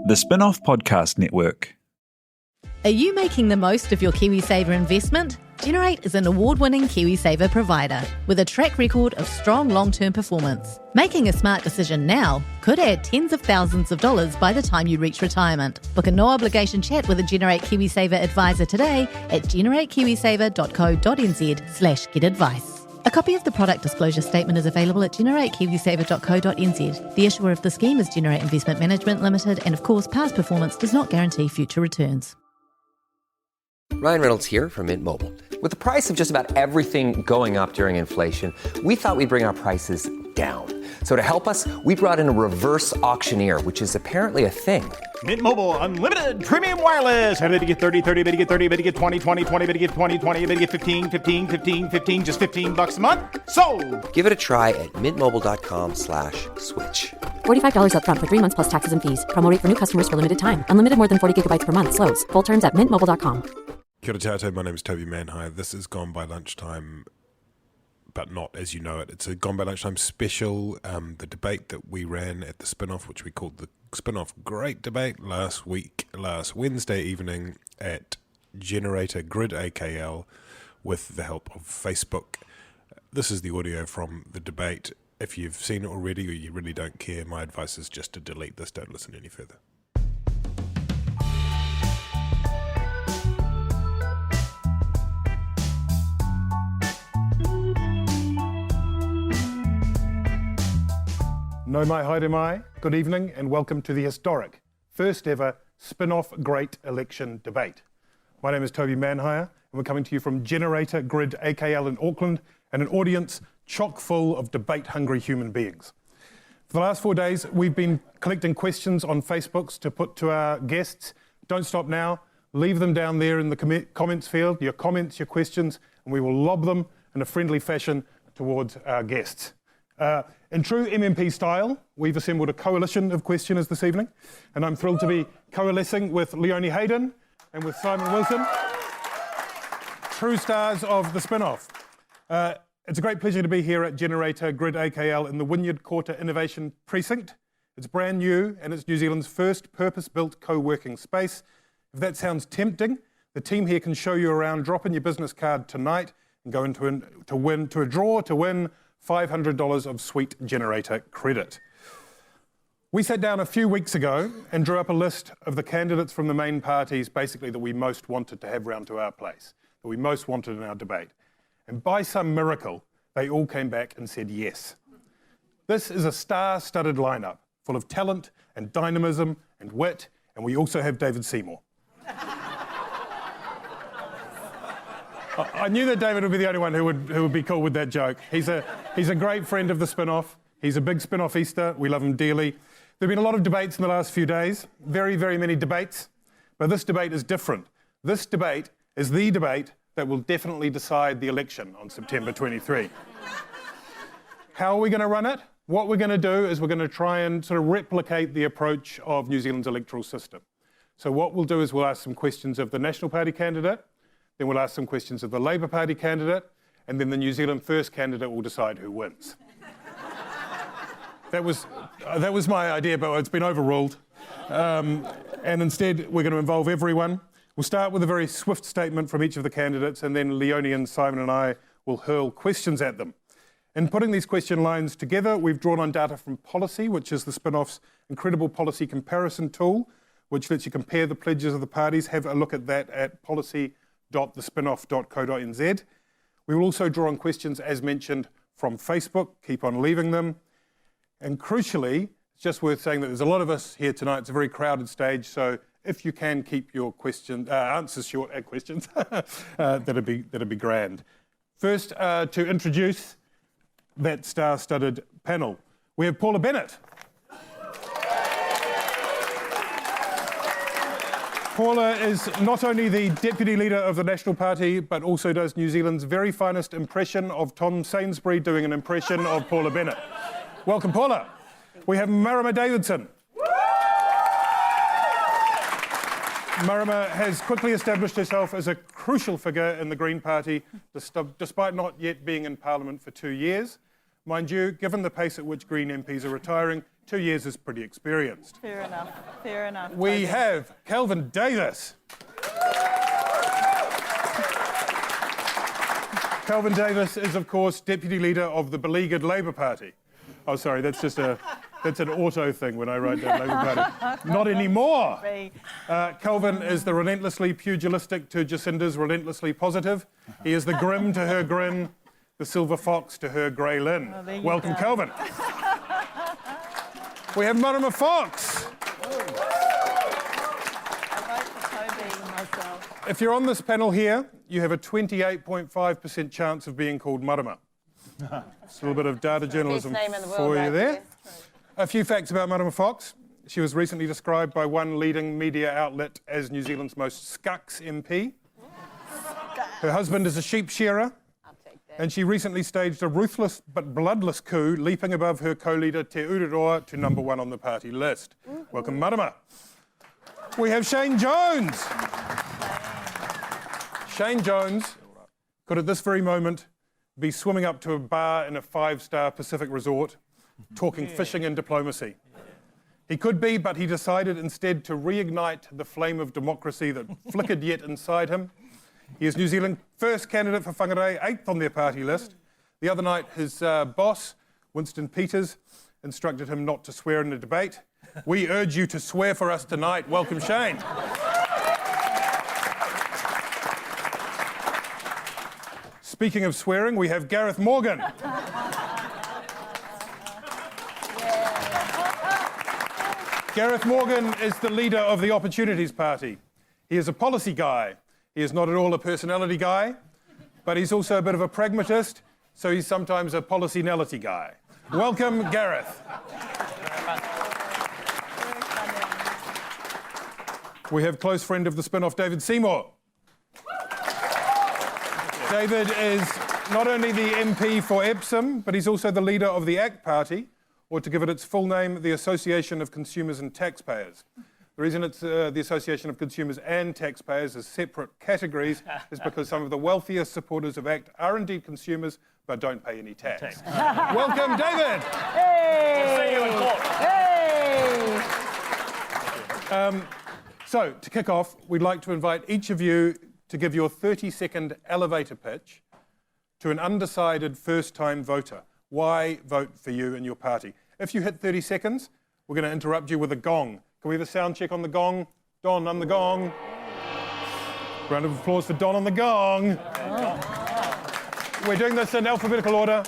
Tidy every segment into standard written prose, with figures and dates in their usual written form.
The Spinoff Podcast Network. Are you making the most of your KiwiSaver investment? Generate is an award-winning KiwiSaver provider with a track record of strong long-term performance. Making a smart decision now could add tens of thousands of dollars by the time you reach retirement. Book a no-obligation chat with a Generate KiwiSaver advisor today at generatekiwisaver.co.nz/get-advice. A copy of the product disclosure statement is available at generatekiwisaver.co.nz. The issuer of the scheme is Generate Investment Management Limited, and of course, past performance does not guarantee future returns. Ryan Reynolds here from Mint Mobile. With the price of just about everything going up during inflation, we thought we'd bring our prices down. So to help us, we brought in a reverse auctioneer, which is apparently a thing. Mint Mobile Unlimited Premium Wireless. How to get 30, 30, bit to get 30, bit to get 20, 20, 20, bit to get 20, 20, bit to get 15, 15, 15, 15, just $15 a month? Sold! Give it a try at mintmobile.com/switch. $45 up front for 3 months plus taxes and fees. Promo rate for new customers for limited time. Unlimited more than 40 gigabytes per month. Slows full terms at mintmobile.com. Kia ora tātou, my name is Toby Manhire. This is Gone by Lunchtime, but not as you know it. It's a Gone by Lunchtime special, the debate that we ran at the Spinoff, which we called the Spinoff Great Debate last Wednesday evening at Generator Grid AKL with the help of Facebook. This is the audio from the debate. If you've seen it already or you really don't care, my advice is just to delete this, don't listen any further. No mai haere mai, good evening and welcome to the historic first ever Spinoff Great Election Debate. My name is Toby Manhire and we're coming to you from Generator Grid AKL in Auckland and an audience chock full of debate-hungry human beings. For the last 4 days we've been collecting questions on Facebooks to put to our guests. Don't stop now, leave them down there in the comments field, your comments, your questions, and we will lob them in a friendly fashion towards our guests. In true MMP style, we've assembled a coalition of questioners this evening, and I'm thrilled to be coalescing with Leonie Hayden and with Simon Wilson, true stars of the Spinoff. It's a great pleasure to be here at Generator Grid AKL in the Wynyard Quarter Innovation Precinct. It's brand new and it's New Zealand's first purpose-built co-working space. If that sounds tempting, the team here can show you around. Drop in your business card tonight and go into a draw to win $500 of sweet Generator credit. We sat down a few weeks ago and drew up a list of the candidates from the main parties, basically that we most wanted to have round to our place, that we most wanted in our debate. And by some miracle, they all came back and said yes. This is a star-studded lineup, full of talent and dynamism and wit, and we also have David Seymour. I knew that David would be the only one who would be cool with that joke. He's a great friend of the Spinoff. He's a big Spinoff-ister. We love him dearly. There have been a lot of debates in the last few days, very, very many debates, but this debate is different. This debate is the debate that will definitely decide the election on September 23. How are we going to run it? What we're going to do is we're going to try and sort of replicate the approach of New Zealand's electoral system. So what we'll do is we'll ask some questions of the National Party candidate, then we'll ask some questions of the Labour Party candidate, and then the New Zealand First candidate will decide who wins. That was my idea, but it's been overruled. And instead, we're going to involve everyone. We'll start with a very swift statement from each of the candidates, and then Leonie and Simon and I will hurl questions at them. In putting these question lines together, we've drawn on data from Policy, which is the Spinoff's incredible policy comparison tool, which lets you compare the pledges of the parties. Have a look at that at policy.thespinoff.co.nz. We will also draw on questions, as mentioned, from Facebook. Keep on leaving them. And crucially, it's just worth saying that there's a lot of us here tonight. It's a very crowded stage, so if you can keep your answers short at questions, that'd be grand. First, to introduce that star-studded panel, we have Paula Bennett. Paula is not only the Deputy Leader of the National Party, but also does New Zealand's very finest impression of Tom Sainsbury doing an impression of Paula Bennett. Welcome, Paula. We have Marama Davidson. Marama has quickly established herself as a crucial figure in the Green Party, despite not yet being in Parliament for 2 years. Mind you, given the pace at which Green MPs are retiring, 2 years is pretty experienced. Fair enough, fair enough. We have Kelvin Davis. Kelvin Davis is, of course, Deputy Leader of the beleaguered Labour Party. Oh, sorry, that's an auto thing when I write down Labour Party. Not anymore. Kelvin is the relentlessly pugilistic to Jacinda's relentlessly positive. He is the grim to her grin, the silver fox to her grey lynn. Oh, welcome, Kelvin. We have Marama Fox. If you're on this panel here, you have a 28.5% chance of being called Marama. It's a little bit of data journalism for you there. A few facts about Marama Fox. She was recently described by one leading media outlet as New Zealand's most scucks MP. Her husband is a sheep shearer. And she recently staged a ruthless but bloodless coup, leaping above her co-leader Te Ururoa to number 1 on the party list. Welcome, Marama. We have Shane Jones. Shane Jones could at this very moment be swimming up to a bar in a 5-star Pacific resort, talking fishing and diplomacy. He could be, but he decided instead to reignite the flame of democracy that flickered yet inside him. He is New Zealand's first candidate for whangarei, 8th on their party list. The other night, his boss, Winston Peters, instructed him not to swear in the debate. We urge you to swear for us tonight. Welcome, Shane. Speaking of swearing, we have Gareth Morgan. Gareth Morgan is the leader of the Opportunities Party. He is a policy guy. He is not at all a personality guy, but he's also a bit of a pragmatist, so he's sometimes a policy-nality guy. Welcome, Gareth. We have close friend of the Spinoff, David Seymour. David is not only the MP for Epsom, but he's also the leader of the ACT Party, or to give it its full name, the Association of Consumers and Taxpayers. The reason it's the Association of Consumers and Taxpayers as separate categories is because some of the wealthiest supporters of ACT are indeed consumers, but don't pay any tax. Welcome, David! Hey! Hey! So, to kick off, we'd like to invite each of you to give your 30-second elevator pitch to an undecided first-time voter. Why vote for you and your party? If you hit 30 seconds, we're going to interrupt you with a gong. Can we have a sound check on the gong? Don, on the gong. Round of applause for Don on the gong. We're doing this in alphabetical order.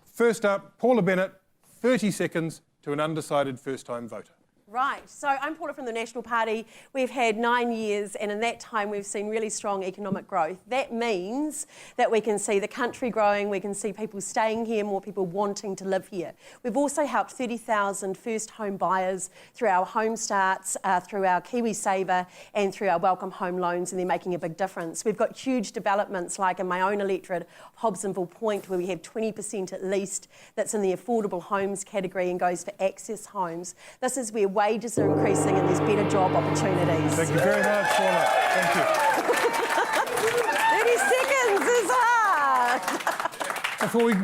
First up, Paula Bennett, 30 seconds to an undecided first-time voter. Right, so I'm Paula from the National Party. We've had 9 years, and in that time we've seen really strong economic growth. That means that we can see the country growing, we can see people staying here, more people wanting to live here. We've also helped 30,000 first home buyers through our Home Starts, through our KiwiSaver, and through our Welcome Home loans, and they're making a big difference. We've got huge developments like in my own electorate, Hobsonville Point, where we have 20% at least that's in the affordable homes category and goes for access homes. This is where wages are increasing and there's better job opportunities. Thank you very much, Paula. Thank you. 30 seconds is hard.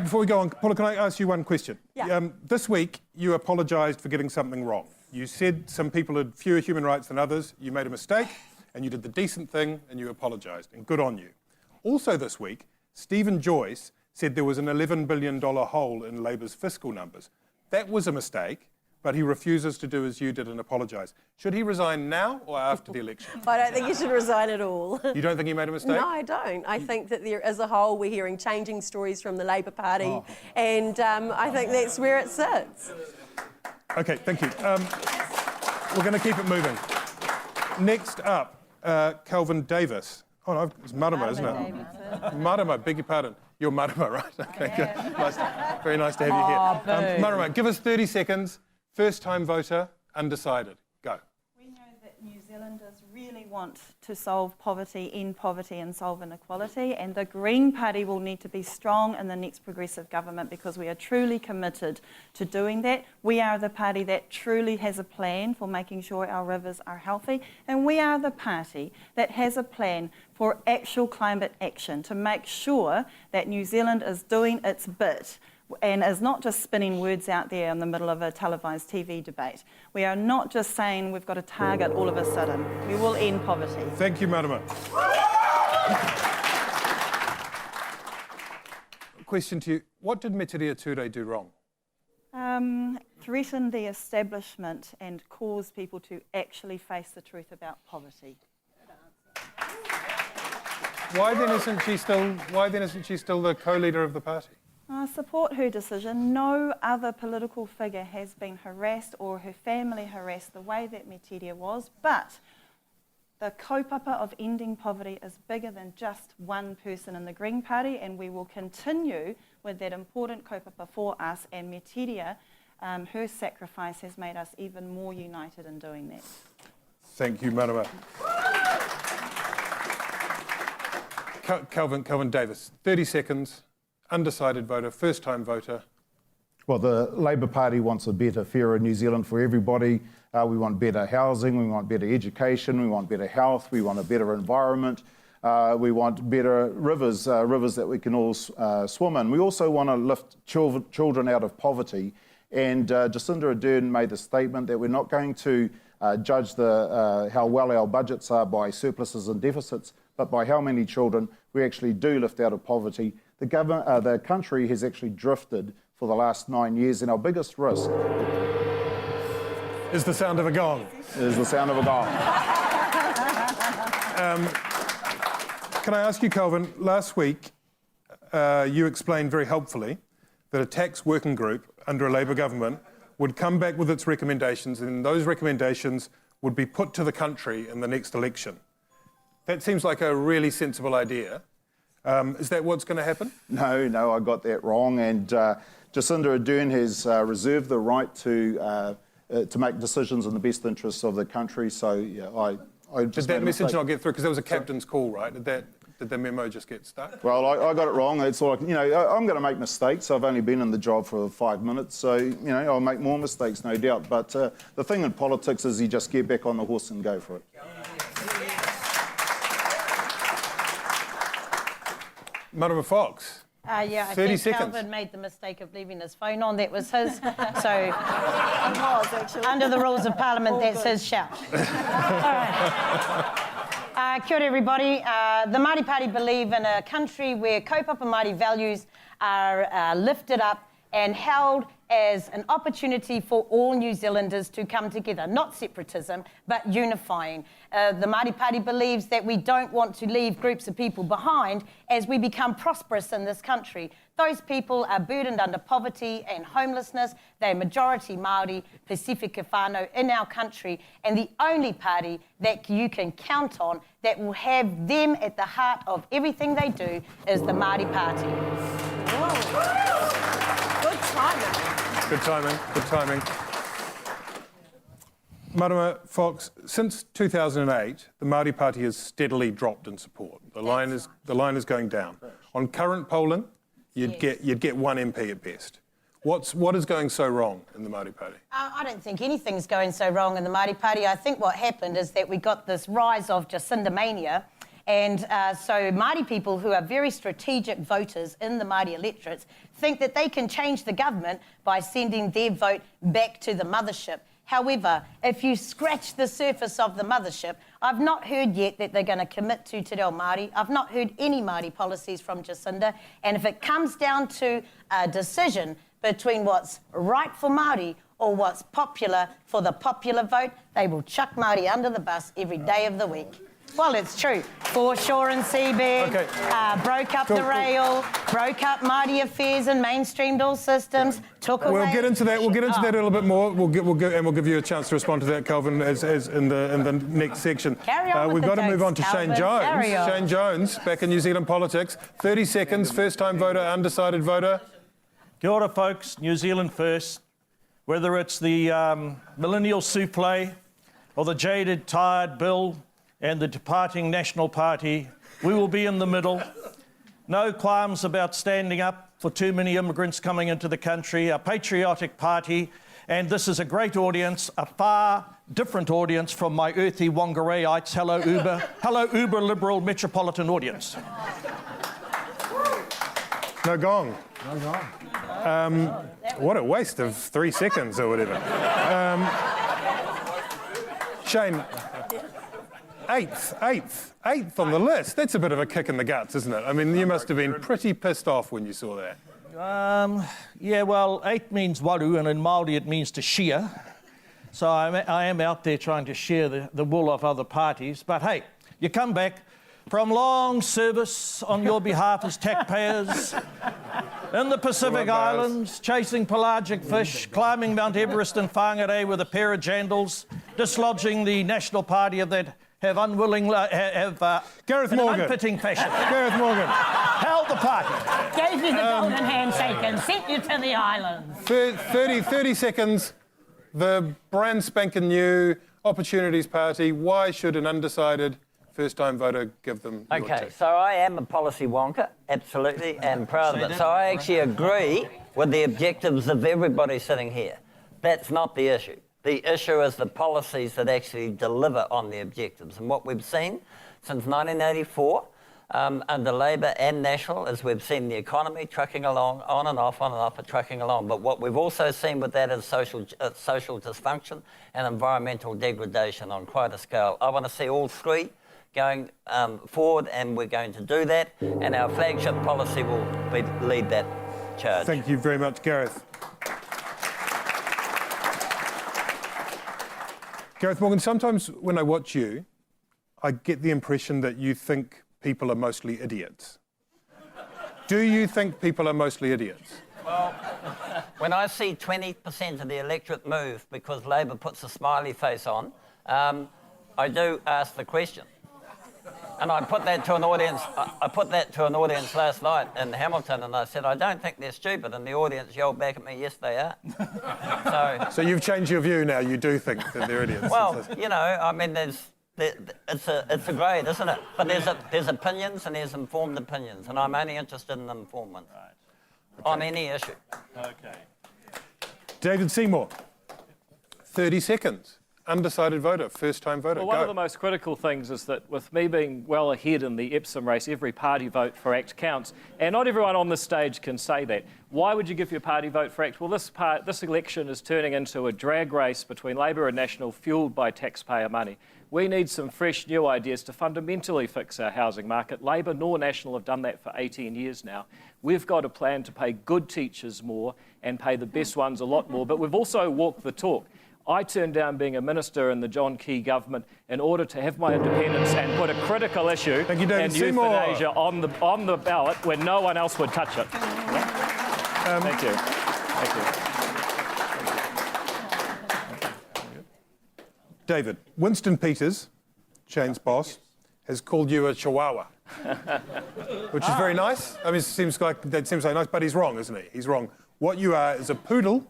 Before we go on, Paula, can I ask you one question? Yeah. This week, you apologised for getting something wrong. You said some people had fewer human rights than others. You made a mistake, and you did the decent thing, and you apologised, and good on you. Also this week, Stephen Joyce said there was an $11 billion hole in Labour's fiscal numbers. That was a mistake, but he refuses to do as you did and apologise. Should he resign now or after the election? I don't think you should resign at all. You don't think he made a mistake? No, I don't. I think that there is a hole. We're hearing changing stories from the Labour Party, and I think that's where it sits. OK, thank you. We're going to keep it moving. Next up, Kelvin Davis. Oh, no, it's Marama, isn't it? Davidson. Marama, beg your pardon. You're Marama, right? OK, good. Very nice to have you here. Marama, give us 30 seconds. First-time voter, undecided. Go. We know that New Zealanders really want to solve poverty, end poverty and solve inequality, and the Green Party will need to be strong in the next progressive government because we are truly committed to doing that. We are the party that truly has a plan for making sure our rivers are healthy, and we are the party that has a plan for actual climate action to make sure that New Zealand is doing its bit and is not just spinning words out there in the middle of a televised TV debate. We are not just saying we've got a target all of a sudden. We will end poverty. Thank you, Marama. Question to you. What did Me Te Reo Ture do wrong? Threaten the establishment and cause people to actually face the truth about poverty. Why then isn't she still the co-leader of the party? I support her decision. No other political figure has been harassed or her family harassed the way that Me Te Reo was, but the kaupapa of ending poverty is bigger than just one person in the Green Party, and we will continue with that important kaupapa for us, and Me Te Reo, her sacrifice has made us even more united in doing that. Thank you, Marama. Kelvin Davis, 30 seconds, undecided voter, first-time voter. Well, the Labour Party wants a better, fairer New Zealand for everybody. We want better housing, we want better education, we want better health, we want a better environment, we want better rivers, rivers that we can all swim in. We also want to lift children out of poverty. And Jacinda Ardern made the statement that we're not going to judge how well our budgets are by surpluses and deficits, but by how many children we actually do lift out of poverty. The country has actually drifted for the last 9 years, and our biggest risk is the sound of a gong. Is the sound of a gong. Can I ask you, Kelvin, last week you explained very helpfully that a tax working group under a Labour government would come back with its recommendations, and those recommendations would be put to the country in the next election. That seems like a really sensible idea. Is that what's going to happen? No, I got that wrong. And Jacinda Ardern has reserved the right to make decisions in the best interests of the country. So, yeah, I just did that message not get through? Because there was a captain's call, right? Did the memo just get stuck? Well, I got it wrong. It's like, I'm going to make mistakes. I've only been in the job for 5 minutes, so, I'll make more mistakes, no doubt. But the thing in politics is you just get back on the horse and go for it. Marama Fox. I 30 think seconds. Kelvin made the mistake of leaving his phone on. That was his. So, under the rules of Parliament, that's his shout. All right. Kia ora, everybody. The Māori Party believe in a country where kaupapa Māori values are lifted up and held as an opportunity for all New Zealanders to come together, not separatism, but unifying. The Māori Party believes that we don't want to leave groups of people behind as we become prosperous in this country. Those people are burdened under poverty and homelessness. They're majority Māori, Pasifika whānau in our country, and the only party that you can count on that will have them at the heart of everything they do is the Māori Party. Good timing. Good timing. Marama Fox, since 2008, the Māori Party has steadily dropped in support. The line is going down. On current polling, you'd get one MP at best. What is going so wrong in the Māori Party? I don't think anything's going so wrong in the Māori Party. I think what happened is that we got this rise of Jacinda mania. And so Māori people who are very strategic voters in the Māori electorates think that they can change the government by sending their vote back to the mothership. However, if you scratch the surface of the mothership, I've not heard yet that they're going to commit to Te Reo Māori. I've not heard any Māori policies from Jacinda. And if it comes down to a decision between what's right for Māori or what's popular for the popular vote, they will chuck Māori under the bus every day of the week. Well, it's true. Foreshore and seabed, broke up the rail, broke up Māori affairs and mainstreamed all systems, took away... We'll get into that a little bit more. We'll give you a chance to respond to that, Kelvin, as in the next section. Carry on with we've got to move on to Kelvin. Shane Jones. Carry on. Shane Jones, back in New Zealand politics. 30 seconds, first-time voter, undecided voter. Kia ora, folks. New Zealand first. Whether it's the millennial souffle or the jaded, tired Bill and the departing National Party, we will be in the middle. No qualms about standing up for too many immigrants coming into the country, a patriotic party, and this is a great audience, a far different audience from my earthy Whangarei-ites. Hello Uber liberal metropolitan audience. No gong. What a waste of 3 seconds or whatever. Shane, eighth on the list. That's a bit of a kick in the guts, isn't it? I mean, you must have been pretty pissed off when you saw that. Yeah, well, 8 means waru, and in Māori it means to shear. So I am out there trying to shear the wool of other parties. But hey, you come back from long service on your behalf as taxpayers in the Pacific Islands, chasing pelagic fish, climbing Mount Everest in Whangarei with a pair of jandals, dislodging the National Party of that have Gareth in Morgan. an unfitting fashion. Gareth Morgan. Held the party. Gave you the golden handshake and sent you to the islands. 30 seconds. The brand spanking new Opportunities Party. Why should an undecided first-time voter give them your Okay, tick? so I am a policy wonker, absolutely, and proud of it. So I actually agree with the objectives of everybody sitting here. That's not the issue. The issue is the policies that actually deliver on the objectives. And what we've seen since 1984, under Labor and National, is we've seen the economy trucking along, on and off, but trucking along. But what we've also seen with that is social dysfunction and environmental degradation on quite a scale. I want to see all three going forward, and we're going to do that. And our flagship policy will lead that charge. Thank you very much, Gareth. Gareth Morgan, sometimes when I watch you, I get the impression that you think people are mostly idiots. Do you think people are mostly idiots? Well, when I see 20% of the electorate move because Labor puts a smiley face on, I do ask the question. And I put that to an audience. I put that to an audience last night in Hamilton, and I said, I don't think they're stupid. And the audience yelled back at me, yes, they are. So you've changed your view now. You do think that they're idiots. Well, you know, I mean, it's a grade, isn't it? But there's opinions and there's informed opinions, and I'm only interested in informed ones on any issue. Okay. David Seymour, 30 seconds. Undecided voter, first-time voter. Well, one of the most critical things is that with me being well ahead in the Epsom race, every party vote for ACT counts, and not everyone on this stage can say that. Why would you give your party vote for ACT? Well, this election is turning into a drag race between Labor and National, fuelled by taxpayer money. We need some fresh new ideas to fundamentally fix our housing market. Labor nor National have done that for 18 years now. We've got a plan to pay good teachers more and pay the best ones a lot more, but we've also walked the talk. I turned down being a minister in the John Key government in order to have my independence and put a critical issue and euthanasia on the ballot when no one else would touch it. Thank you. David, Winston Peters, Shane's boss, has called you a chihuahua, which is very nice. I mean, that seems like nice, but he's wrong, isn't he? He's wrong. What you are is a poodle.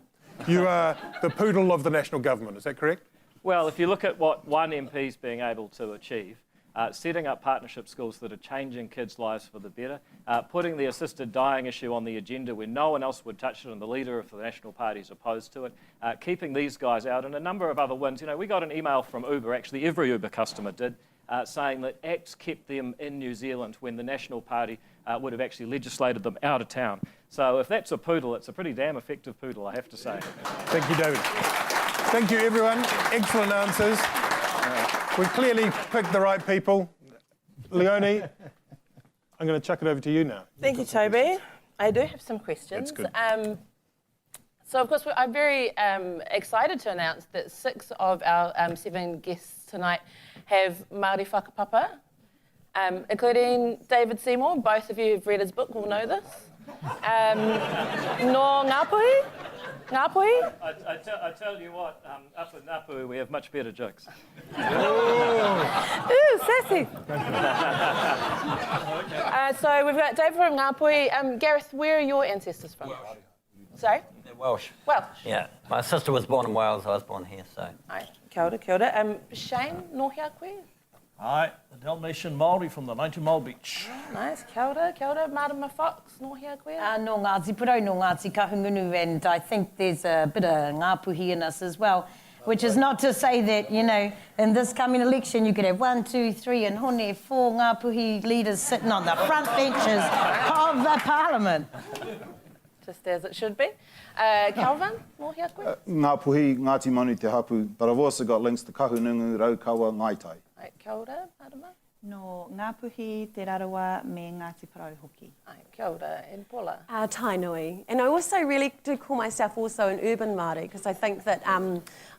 You are the poodle of the national government, is that correct? Well, if you look at what one MP's being able to achieve, setting up partnership schools that are changing kids' lives for the better, putting the assisted dying issue on the agenda when no one else would touch it and the leader of the National Party is opposed to it, keeping these guys out, and a number of other wins. You know, we got an email from Uber, actually every Uber customer did, saying that ACT kept them in New Zealand when the National Party would have actually legislated them out of town. So if that's a poodle, it's a pretty damn effective poodle, I have to say. Thank you, David. Thank you, everyone. Excellent answers. We clearly picked the right people. Leonie, I'm going to chuck it over to you now. Thank you, Toby. I do have some questions. That's good. So, of course, I'm very excited to announce that 6 of our 7 guests tonight have Māori whakapapa, including David Seymour. Both of you have read his book, will know this. No Ngāpuhi? Ngāpuhi? I tell you what, up in Ngāpuhi we have much better jokes. Ooh, sassy. So we've got David from Ngāpuhi. Gareth, where are your ancestors from? Welsh. Sorry? They're Welsh. Welsh. Yeah. My sister was born in Wales, I was born here, so. Aye, kia ora, kia ora. Shane, no hea koe? Aye, the Dalmatian Māori from the 90 Mile Beach. Nice, kia ora, Marama Fox, no hea koe? No Ngāti Puro, no Ngāti Kahungunu, and I think there's a bit of Ngāpuhi in us as well, which is not to say that, you know, in this coming election you could have 1, 2, 3 and hone 4 Ngāpuhi leaders sitting on the front benches of the Parliament. just as it should be. Kelvin, more here, quick. Ngā puhi, Ngāti Manu te hapu, but I've also got links to kahunungu, raukawa, ngaitai. Kia ora, Marama. No ngā puhi, te rarawa, me Ngāti Parau hoki. Kia ora, and Paula. Tainui. And I also really do call myself also an urban Māori, because I think that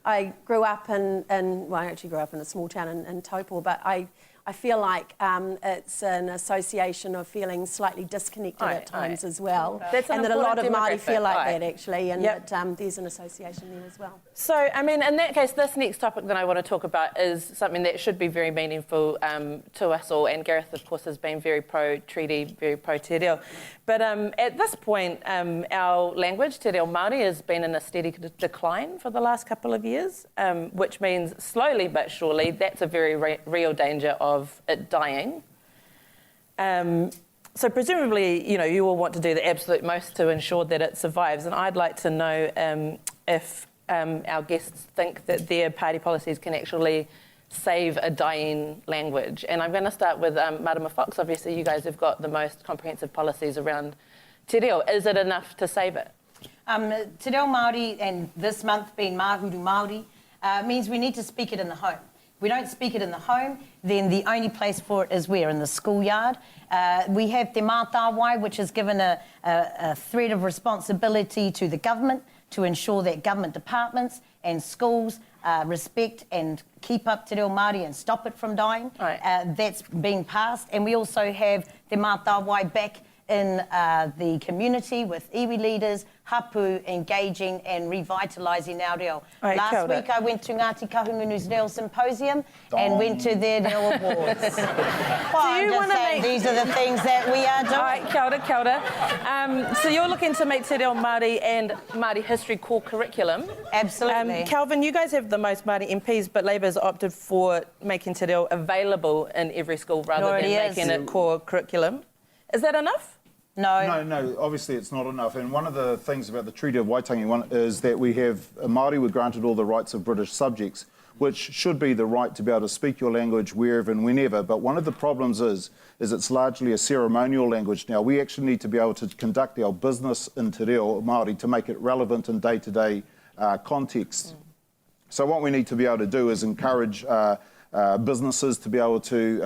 I grew up well, I actually grew up in a small town in Taupo, but I feel like it's an association of feeling slightly disconnected at times as well. That's and that a lot of Māori demographic, feel like that actually, and Yep. that there's an association there as well. So, I mean, in that case, this next topic that I want to talk about is something that should be very meaningful to us all. And Gareth, of course, has been very pro-treaty, very pro-te reo. But at this point, our language, te reo Māori, has been in a steady decline for the last couple of years, which means slowly but surely that's a very real danger of it dying. So presumably, you know, you will want to do the absolute most to ensure that it survives. And I'd like to know if our guests think that their party policies can actually save a dying language. And I'm going to start with Marama Fox. Obviously, you guys have got the most comprehensive policies around te reo. Is it enough to save it? Te reo Māori, and this month being Mahuru Māori, means we need to speak it in the home. If we don't speak it in the home, then the only place for it is where? In the schoolyard. We have te mātāwai, which has given a thread of responsibility to the government to ensure that government departments and schools respect and keep up te reo Māori and stop it from dying. That's been passed. And we also have te mātāwai back in the community with iwi leaders, hapu, engaging and revitalising our reo. Last week I went to Ngāti Kahungunu's Reo Symposium and went to their Reo Awards. These are the things that we are doing. Kia ora. So you're looking to make te reo Māori and Māori history core curriculum. Absolutely. Kelvin, you guys have the most Māori MPs, but Labour's opted for making te reo available in every school rather than making it core curriculum. Is that enough? No, obviously it's not enough. And one of the things about the Treaty of Waitangi is that we have, Māori were granted all the rights of British subjects, which should be the right to be able to speak your language wherever and whenever. But one of the problems is it's largely a ceremonial language now. We actually need to be able to conduct our business in te reo Māori to make it relevant in day-to-day context. So what we need to be able to do is encourage businesses to be able to,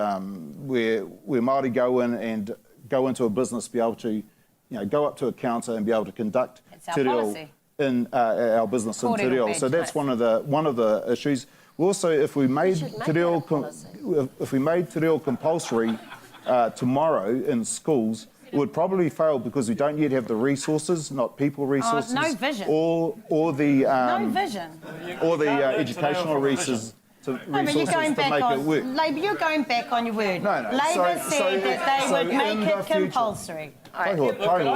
where Māori go in and go into a business, be able to, go up to a counter and be able to conduct te reo in our business in te reo. So that's one of the issues. Also, if we made te reo compulsory tomorrow in schools, it would probably fail because we don't yet have the resources, not people resources, no vision, or the no vision, or the educational resources. Resources to make it work. Labour, you're going back on your word. No. Labour said that they would make it compulsory.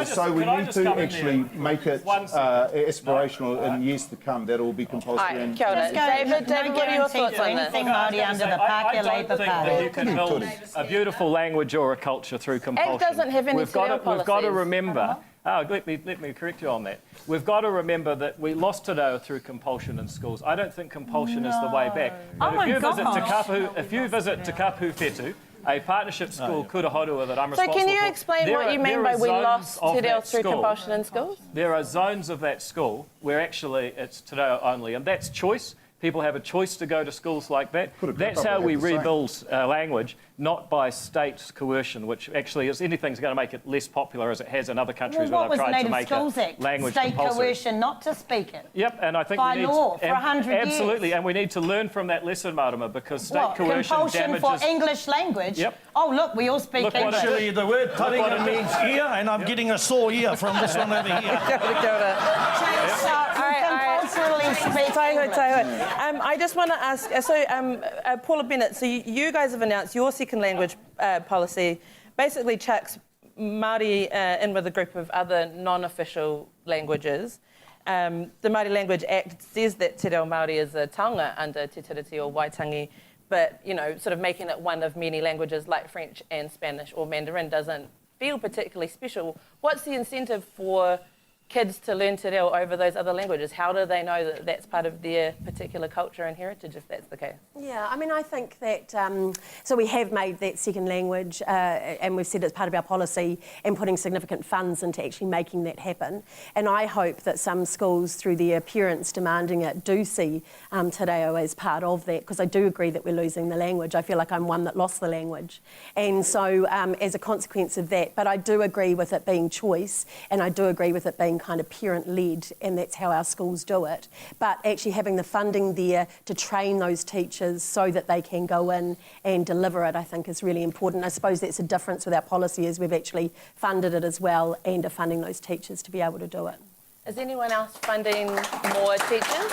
So we need to actually make it aspirational in years to come. That will be compulsory. David, what are your thoughts on this? Anything Māori under the Pākehā Labour Party. You can build a beautiful language or a culture through compulsion. It doesn't have any te reo policies. We've got to remember. Let me correct you on that. We've got to remember that we lost te reo through compulsion in schools. I don't think compulsion is the way back. But if you visit Te Kapu Whetu, a partnership school, Kura Horua, that I'm responsible for. So can you explain what you mean by we lost te reo through compulsion in schools? There are zones of that school where actually it's te reo only, and that's choice. People have a choice to go to schools like that. That's how we rebuild language, not by state coercion, which actually is anything's going to make it less popular as it has in other countries where they've tried to make a language state compulsory. Coercion not to speak it. Yep, and I think by we need law for 100 years. Absolutely, and we need to learn from that lesson, Marama, because state coercion compulsion damages... for English language? Yep. Oh, look, we all speak English. Actually, the word taringa means ear, and I'm getting a sore ear from this one over here. I just want to ask, Paula Bennett, so you guys have announced your second language policy basically chucks Māori in with a group of other non-official languages. The Māori Language Act says that te reo Māori is a taonga under Te Tiriti o Waitangi, but, sort of making it one of many languages like French and Spanish or Mandarin doesn't feel particularly special. What's the incentive for kids to learn te reo over those other languages? How do they know that that's part of their particular culture and heritage, if that's the case? Yeah, I mean, I think that, so we have made that second language and we've said it's part of our policy and putting significant funds into actually making that happen. And I hope that some schools, through their parents demanding it, do see te reo as part of that, because I do agree that we're losing the language. I feel like I'm one that lost the language. And so as a consequence of that, but I do agree with it being choice, and I do agree with it being kind of parent-led, and that's how our schools do it. But actually having the funding there to train those teachers so that they can go in and deliver it, I think is really important. I suppose that's a difference with our policy, is we've actually funded it as well and are funding those teachers to be able to do it. Is anyone else funding more teachers?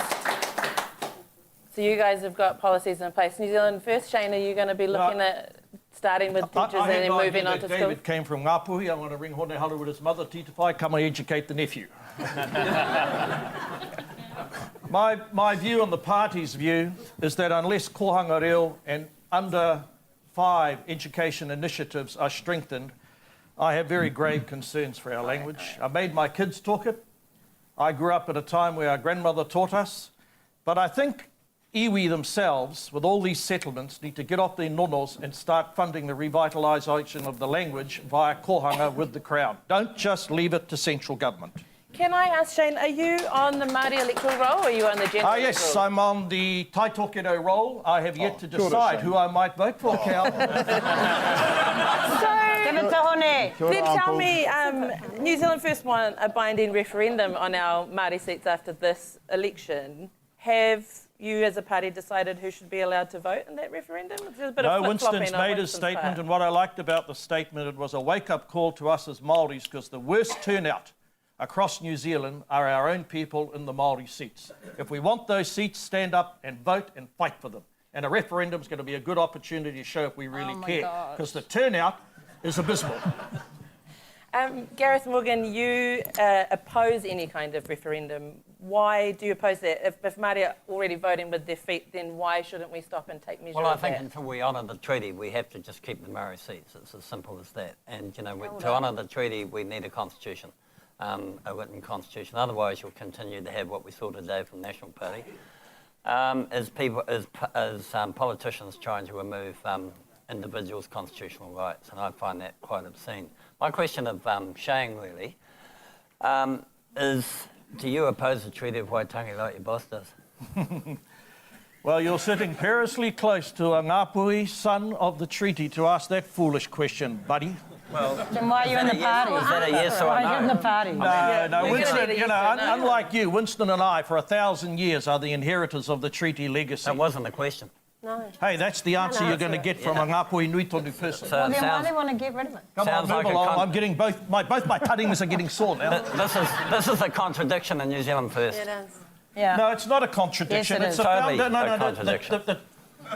So you guys have got policies in place. New Zealand First, Shane, are you going to be looking at starting with teachers and then moving on to schools? David came from Ngāpuhi. I want to ring Hone Haru with his mother, Titawhai, come and educate the nephew. My view and the party's view is that unless kohanga reo and under 5 education initiatives are strengthened, I have very grave concerns for our language. I made my kids talk it. I grew up at a time where our grandmother taught us. But I think iwi themselves, with all these settlements, need to get off their nonos and start funding the revitalisation of the language via kohanga with the Crown. Don't just leave it to central government. Can I ask, Shane, are you on the Māori electoral roll or are you on the general electoral? Yes, I'm on the taitokedo roll. I have yet to decide who I might vote for, Cal. Then tell me, New Zealand First won a binding referendum on our Māori seats after this election. Have you as a party decided who should be allowed to vote in that referendum? There's a bit of Winston's made his statement, part. and what I liked about the statement, it was a wake-up call to us as Māoris, because the worst turnout across New Zealand are our own people in the Māori seats. If we want those seats, stand up and vote and fight for them. And a referendum is going to be a good opportunity to show if we really care, because the turnout is abysmal. Gareth Morgan, you oppose any kind of referendum. Why do you oppose that? If Māori are already voting with their feet, then why shouldn't we stop and take measure of that? Well, I think until we honour the treaty, we have to just keep the Māori seats. It's as simple as that. And, you know, to honour the treaty, we need a constitution, a written constitution. Otherwise, you'll continue to have what we saw today from the National Party, as politicians trying to remove individuals' constitutional rights, and I find that quite obscene. My question of Shane, really, is, do you oppose the Treaty of Waitangi like your boss does? Well, you're sitting perilously close to a Ngāpuhi, son of the treaty, to ask that foolish question, buddy. Well, then why are you in the party? Is that a yes or a no? Why are you in the party? No, Winston, you know, unlike you, Winston and I, for 1,000 years, are the inheritors of the treaty legacy. That wasn't the question. No. Hey, that's the answer you're going to get from a Ngāpuhi Nui Tonu person. So well, then why do they want to get rid of it? Come on, move along. I'm getting both my taringas are getting sore now. This is a contradiction in New Zealand First. It is. Yeah. No, it's not a contradiction. Yes, it's a contradiction.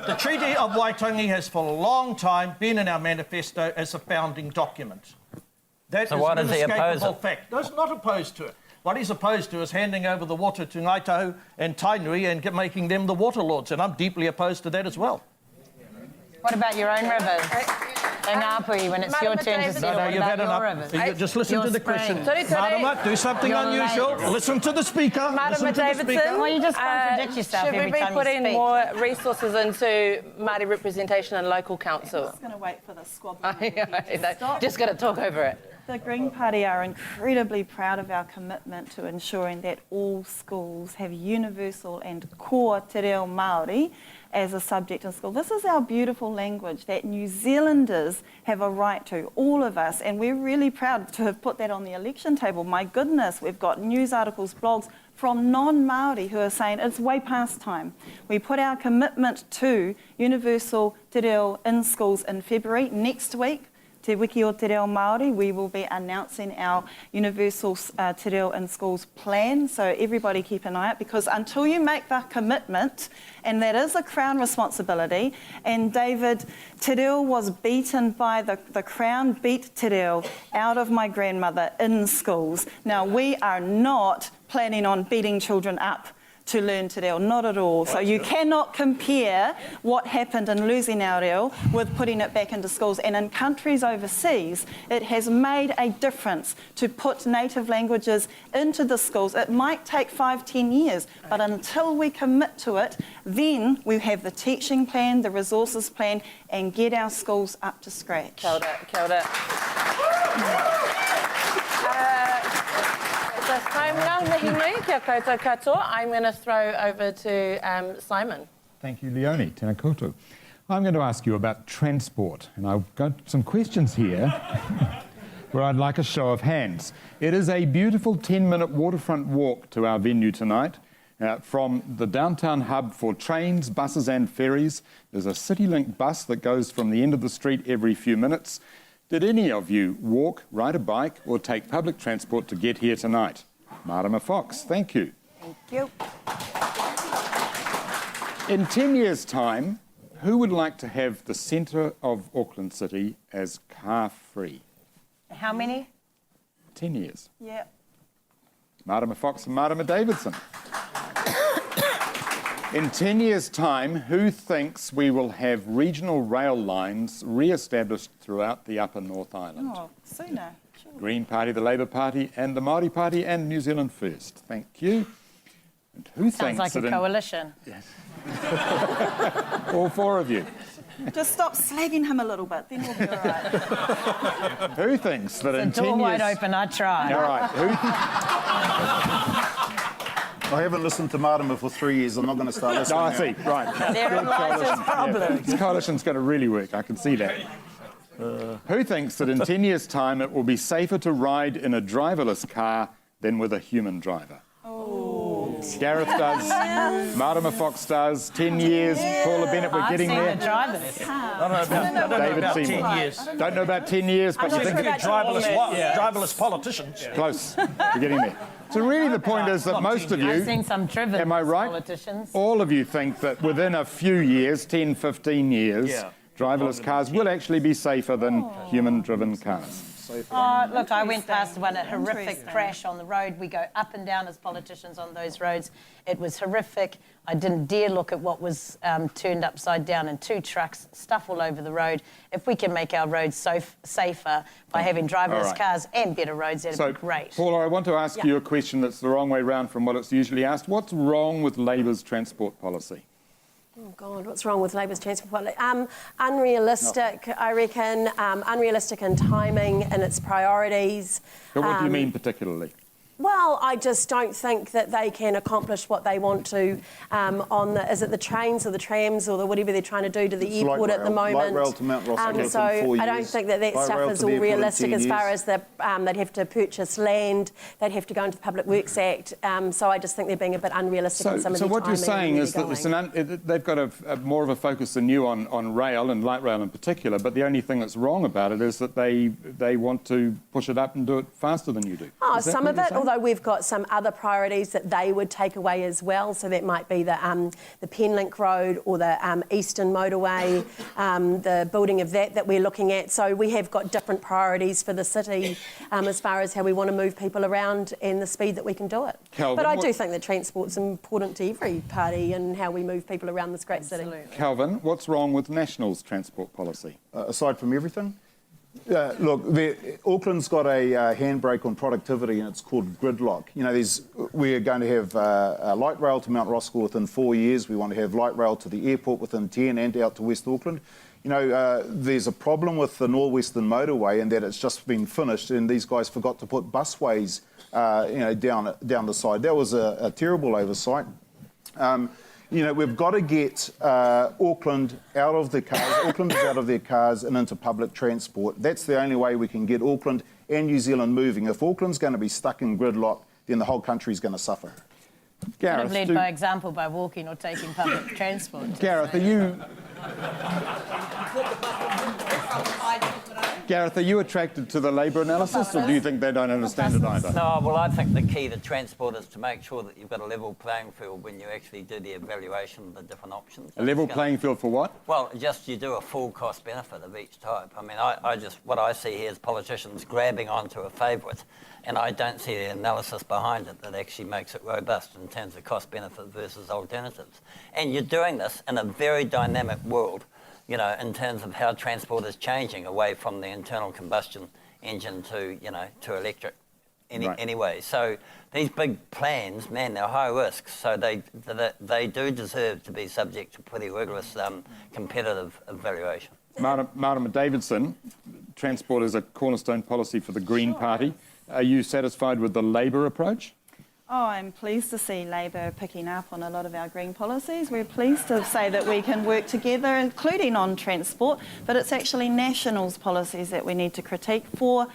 The Treaty of Waitangi has for a long time been in our manifesto as a founding document. That so is why an does he oppose inescapable it? fact. No, it's not opposed to it. What he's opposed to is handing over the water to Ngaitahu and Tainui and making them the water lords, and I'm deeply opposed to that as well. What about your own rivers? In Ngāpuhi, when it's your turn to settle, no, you've had enough. Just listen to the question. Marama, do something unusual. Listen to the speaker. Marama Davidson, well, you just contradict yourself every time you speak. Should we be putting more resources into Māori representation in local council? I'm just going to wait for the squabble. Just got to talk over it. The Green Party are incredibly proud of our commitment to ensuring that all schools have universal and core te reo Māori as a subject in school. This is our beautiful language that New Zealanders have a right to, all of us, and we're really proud to have put that on the election table. My goodness, we've got news articles, blogs from non-Māori who are saying it's way past time. We put our commitment to universal te reo in schools in February. Next week, Te Wiki o Te Reo Māori, we will be announcing our Universal Te Reo in Schools plan, so everybody keep an eye out, because until you make the commitment, and that is a Crown responsibility, and David, Te Reo was beaten by the Crown, beat Te Reo out of my grandmother in schools. Now, we are not planning on beating children up to learn te reo, not at all. So you cannot compare what happened in losing our reo with putting it back into schools. And in countries overseas, it has made a difference to put native languages into the schools. It might take 5-10 years, but until we commit to it, then we have the teaching plan, the resources plan, and get our schools up to scratch. Kia ora, kia ora. I'm going to throw over to Simon. Thank you, Leonie. Tēnā koutou. I'm going to ask you about transport, and I've got some questions here where I'd like a show of hands. It is a beautiful 10-minute waterfront walk to our venue tonight. From the downtown hub for trains, buses and ferries. There's a CityLink bus that goes from the end of the street every few minutes. Did any of you walk, ride a bike or take public transport to get here tonight? Marama Fox, thank you. Thank you. In 10 years' time, who would like to have the centre of Auckland City as car-free? How many? 10 years. Yeah. Marama Fox and Marama Davidson. In 10 years' time, who thinks we will have regional rail lines re-established throughout the Upper North Island? Oh, sooner. Sure. Green Party, the Labour Party and the Māori Party and New Zealand First. Thank you. And who Sounds like a coalition. Yes. All four of you. Just stop slagging him a little bit, then we'll be all right. Who thinks that in 10 years... The door wide open, I try. All right. I haven't listened to Marama for 3 years. I'm not going to start listening. I see. Right. Therein lies his problem. Yeah. This coalition's going to really work. I can see that. Who thinks that in 10 years' time it will be safer to ride in a driverless car than with a human driver? Oh. Gareth does. Marama Fox does. 10 years. Paula Bennett, we're getting there. I've seen the drivers. I don't know about 10 years. Don't know about 10 years, but you think... Driverless politicians. Close. We're getting there. So really the point is that most of you... I've seen some driven am I right? politicians. All of you think that within a few years, 10, 15 years, driverless cars will actually be safer than human-driven cars. Oh, look, I went past one, a horrific crash on the road. We go up and down as politicians on those roads. It was horrific. I didn't dare look at what was turned upside down in 2 trucks, stuff all over the road. If we can make our roads safer by having driverless cars and better roads, that'd be great. Paula, I want to ask you a question that's the wrong way round from what it's usually asked. What's wrong with Labour's transport policy? Oh, God, what's wrong with Labour's transport policy? Unrealistic, I reckon. Unrealistic in timing and its priorities. But what do you mean particularly? Well, I just don't think that they can accomplish what they want to on the, is it the trains or the trams or the whatever they're trying to do to the airport at the moment. Light rail to Mount Ross within 4 years. I don't think that stuff is all realistic as far as they'd have to purchase land, they'd have to go into the Public Works Act. So I just think they're being a bit unrealistic in some of their timing. So what you're saying is that they've got a more of a focus than you on rail and light rail in particular, but the only thing that's wrong about it is that they want to push it up and do it faster than you do. Oh, some of it, although we've got some other priorities that they would take away as well. So that might be the Penlink Road or the Eastern Motorway, the building of that we're looking at. So we have got different priorities for the city as far as how we want to move people around and the speed that we can do it. Kelvin, but I do think that transport's important to every party and how we move people around this great city. Calvin, what's wrong with National's transport policy? Aside from everything? Look, Auckland's got a handbrake on productivity and it's called gridlock. You know, we're going to have light rail to Mount Roskill within 4 years. We want to have light rail to the airport within 10 and out to West Auckland. You know, there's a problem with the Northwestern Motorway in that it's just been finished and these guys forgot to put busways, down the side. That was a terrible oversight. You know, we've got to get Auckland out of their cars, Aucklanders out of their cars and into public transport. That's the only way we can get Auckland and New Zealand moving. If Auckland's going to be stuck in gridlock, then the whole country's going to suffer. Gareth, could have led by example by walking or taking public transport. Gareth, are you... Gareth, are you attracted to the Labor analysis, or do you think they don't understand it either? No, well, I think the key to transport is to make sure that you've got a level playing field when you actually do the evaluation of the different options. A level playing field for what? Well, just you do a full cost benefit of each type. I mean, I just, what I see here is politicians grabbing onto a favourite, and I don't see the analysis behind it that actually makes it robust in terms of cost benefit versus alternatives. And you're doing this in a very dynamic world, you know, in terms of how transport is changing away from the internal combustion engine to, you know, to electric anyway. So these big plans, man, they're high risk. So they do deserve to be subject to pretty rigorous competitive evaluation. Marama Davidson, transport is a cornerstone policy for the Green Party. Are you satisfied with the Labor approach? Oh, I'm pleased to see Labor picking up on a lot of our green policies. We're pleased to say that we can work together, including on transport, but it's actually National's policies that we need to critique. For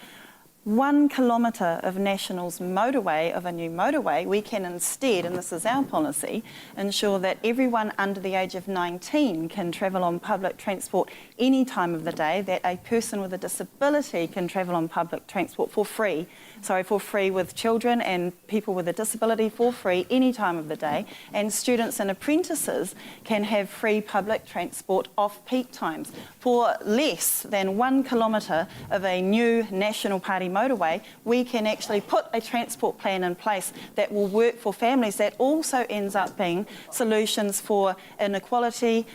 1 kilometre of National's motorway, of a new motorway, we can instead, and this is our policy, ensure that everyone under the age of 19 can travel on public transport any time of the day, that a person with a disability can travel on public transport for free with children and people with a disability for free any time of the day, and students and apprentices can have free public transport off-peak times. For less than 1 kilometre of a new National Party motorway, we can actually put a transport plan in place that will work for families, that also ends up being solutions for inequality,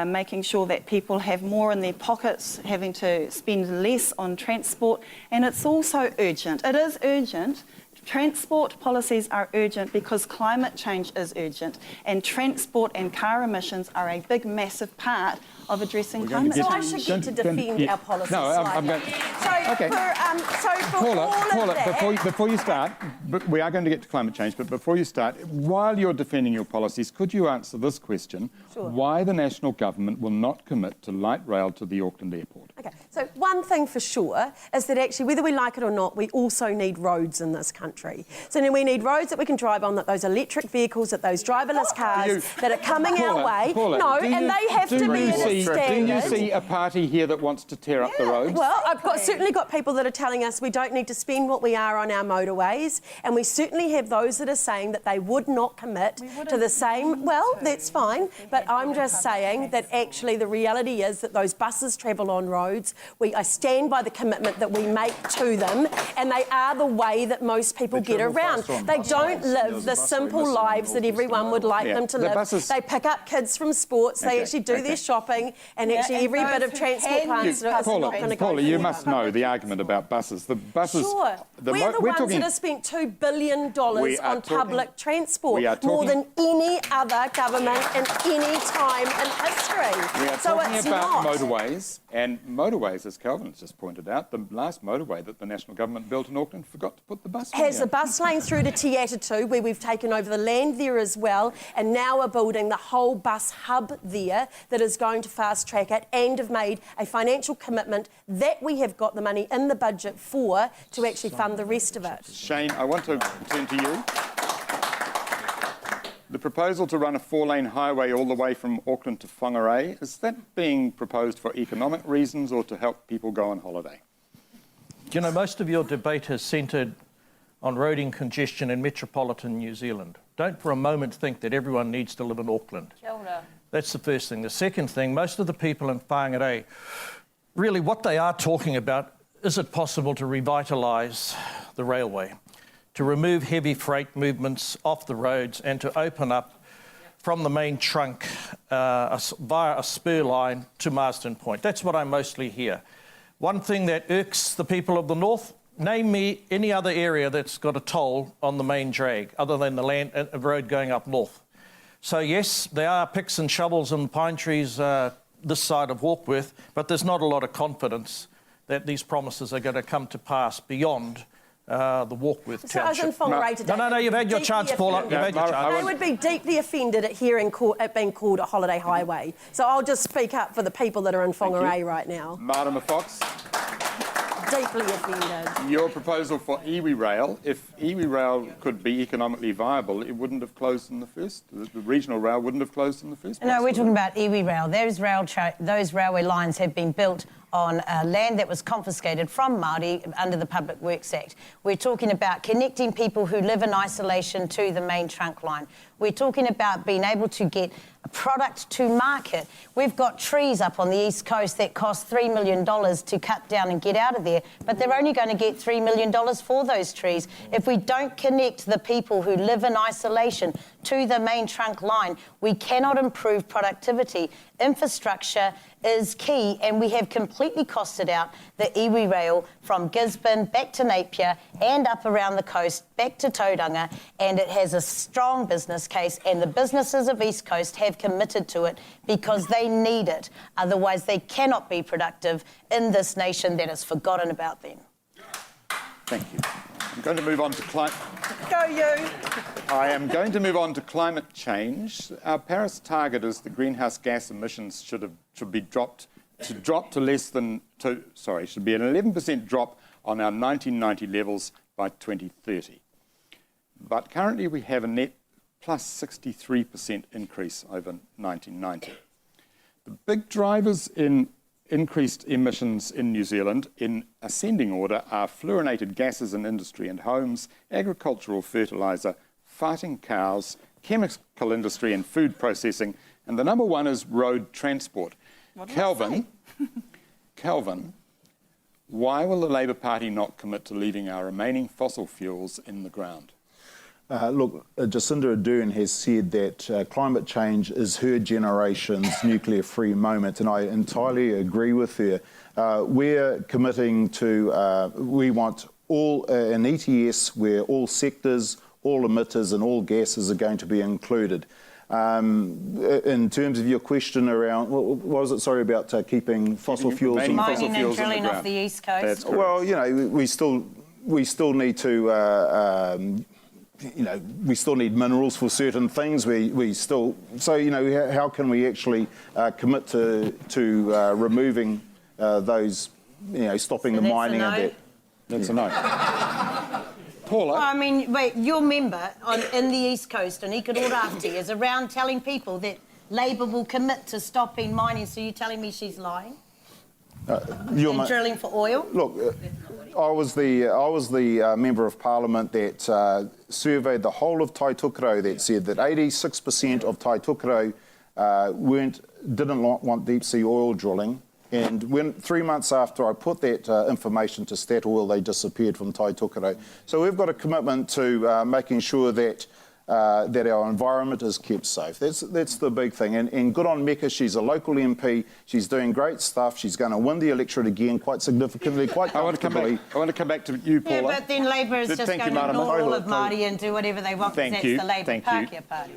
making sure that people have more in their pockets, having to spend less on transport, and it's also urgent. It is urgent. Transport policies are urgent because climate change is urgent, and transport and car emissions are a big, massive part of addressing climate change. So I should get to defend our policies I'm going. Okay. Paula, before you start, we are going to get to climate change, but before you start, while you're defending your policies, could you answer this question? Sure. Why the national government will not commit to light rail to the Auckland airport? Okay, so one thing for sure is that actually, whether we like it or not, we also need roads in this country. So then we need roads that we can drive on, that those electric vehicles, that those driverless cars that are coming our way. They have to be in a standard. Do you see a party here that wants to tear up the roads? Well, I've certainly got people that are telling us we don't need to spend what we are on our motorways, and we certainly have those that are saying that they would not commit to the same. Well, that's fine, but I'm just saying that actually the reality is that those buses travel on roads. I stand by the commitment that we make to them, and they are the way that most people get around. They don't live the simple lives that everyone would like them to live. They pick up kids from sports, they actually do their shopping, and actually every bit of transport plans are not going to go. Paula, you must know the argument about buses. The buses. Sure. We're the ones that have spent $2 billion on public transport, more than any other government in any time in history. We are talking about motorways, and motorways, as Kelvin has just pointed out, the last motorway that the national government built in Auckland forgot to put the bus has the bus lane through to Te Atatu, where we've taken over the land there as well, and now we're building the whole bus hub there that is going to fast track it, and have made a financial commitment that we have got the money in the budget for to actually fund the rest of it. Shane, I want to turn to you. The proposal to run a 4-lane highway all the way from Auckland to Whangarei, is that being proposed for economic reasons or to help people go on holiday? You know, most of your debate has centred on roading congestion in metropolitan New Zealand. Don't for a moment think that everyone needs to live in Auckland. That's the first thing. The second thing, most of the people in Whangarei, really what they are talking about, is it possible to revitalise the railway, to remove heavy freight movements off the roads and to open up from the main trunk via a spur line to Marsden Point. That's what I mostly hear. One thing that irks the people of the north, name me any other area that's got a toll on the main drag other than the road going up north. So yes, there are picks and shovels and pine trees this side of Warkworth, but there's not a lot of confidence that these promises are going to come to pass beyond the Warkworth So I was in Whangarei today. No, you've had your chance, Paula. You've had your chance. They would be deeply offended at hearing it being called a holiday highway. So I'll just speak up for the people that are in Whangarei right now. Marama Fox. Deeply offended. Your proposal for iwi rail, if iwi rail could be economically viable, it wouldn't have closed in the first. The regional rail wouldn't have closed in the first place. No, we're talking about iwi rail. Those railway lines have been built on land that was confiscated from Māori under the Public Works Act. We're talking about connecting people who live in isolation to the main trunk line. We're talking about being able to get a product to market. We've got trees up on the East Coast that cost $3 million to cut down and get out of there, but they're only going to get $3 million for those trees. If we don't connect the people who live in isolation to the main trunk line, we cannot improve productivity. Infrastructure is key, and we have completely costed out the iwi rail from Gisborne back to Napier and up around the coast back to Tauranga, and it has a strong business case, and the businesses of East Coast have committed to it because they need it. Otherwise, they cannot be productive in this nation that has forgotten about them. Thank you. I'm going to move on to climate. Go you. I am going to move on to climate change. Our Paris target is that greenhouse gas emissions should be dropped to less than should be an 11% drop on our 1990 levels by 2030. But currently we have a net plus 63% increase over 1990. The big drivers in increased emissions in New Zealand in ascending order are fluorinated gases in industry and homes, agricultural fertiliser, fighting cows, chemical industry and food processing, and the number one is road transport. Kelvin, why will the Labour Party not commit to leaving our remaining fossil fuels in the ground? Look, Jacinda Ardern has said that climate change is her generation's nuclear-free moment, and I entirely agree with her. We're committing to, we want an ETS where all sectors, all emitters and all gases are going to be included. In terms of your question around, what was it, sorry, about keeping fossil fuels and drilling off the East Coast? Well, you know, we still need to... we still need minerals for certain things. So how can we actually commit to removing those, stopping the mining of that? That's a no. Paula? I mean, wait, your member in the East Coast, and Ikarorati, is around telling people that Labour will commit to stopping mining, so you're telling me she's lying? And drilling for oil? Look, I was the member of Parliament that surveyed the whole of Tai Tukaro that said that 86% of Tai Tukaro didn't want deep sea oil drilling, and 3 months after I put that information to Statoil, they disappeared from Tai Tukaro. So we've got a commitment to making sure that our environment is kept safe. That's the big thing. And good on Mecca, she's a local MP. She's doing great stuff. She's going to win the electorate again quite significantly, quite comfortably. I want to come back to you, Paula. Yeah, but then Labour is just going to ignore all of Māori and do whatever they want because that's the Labour Pākehā Party.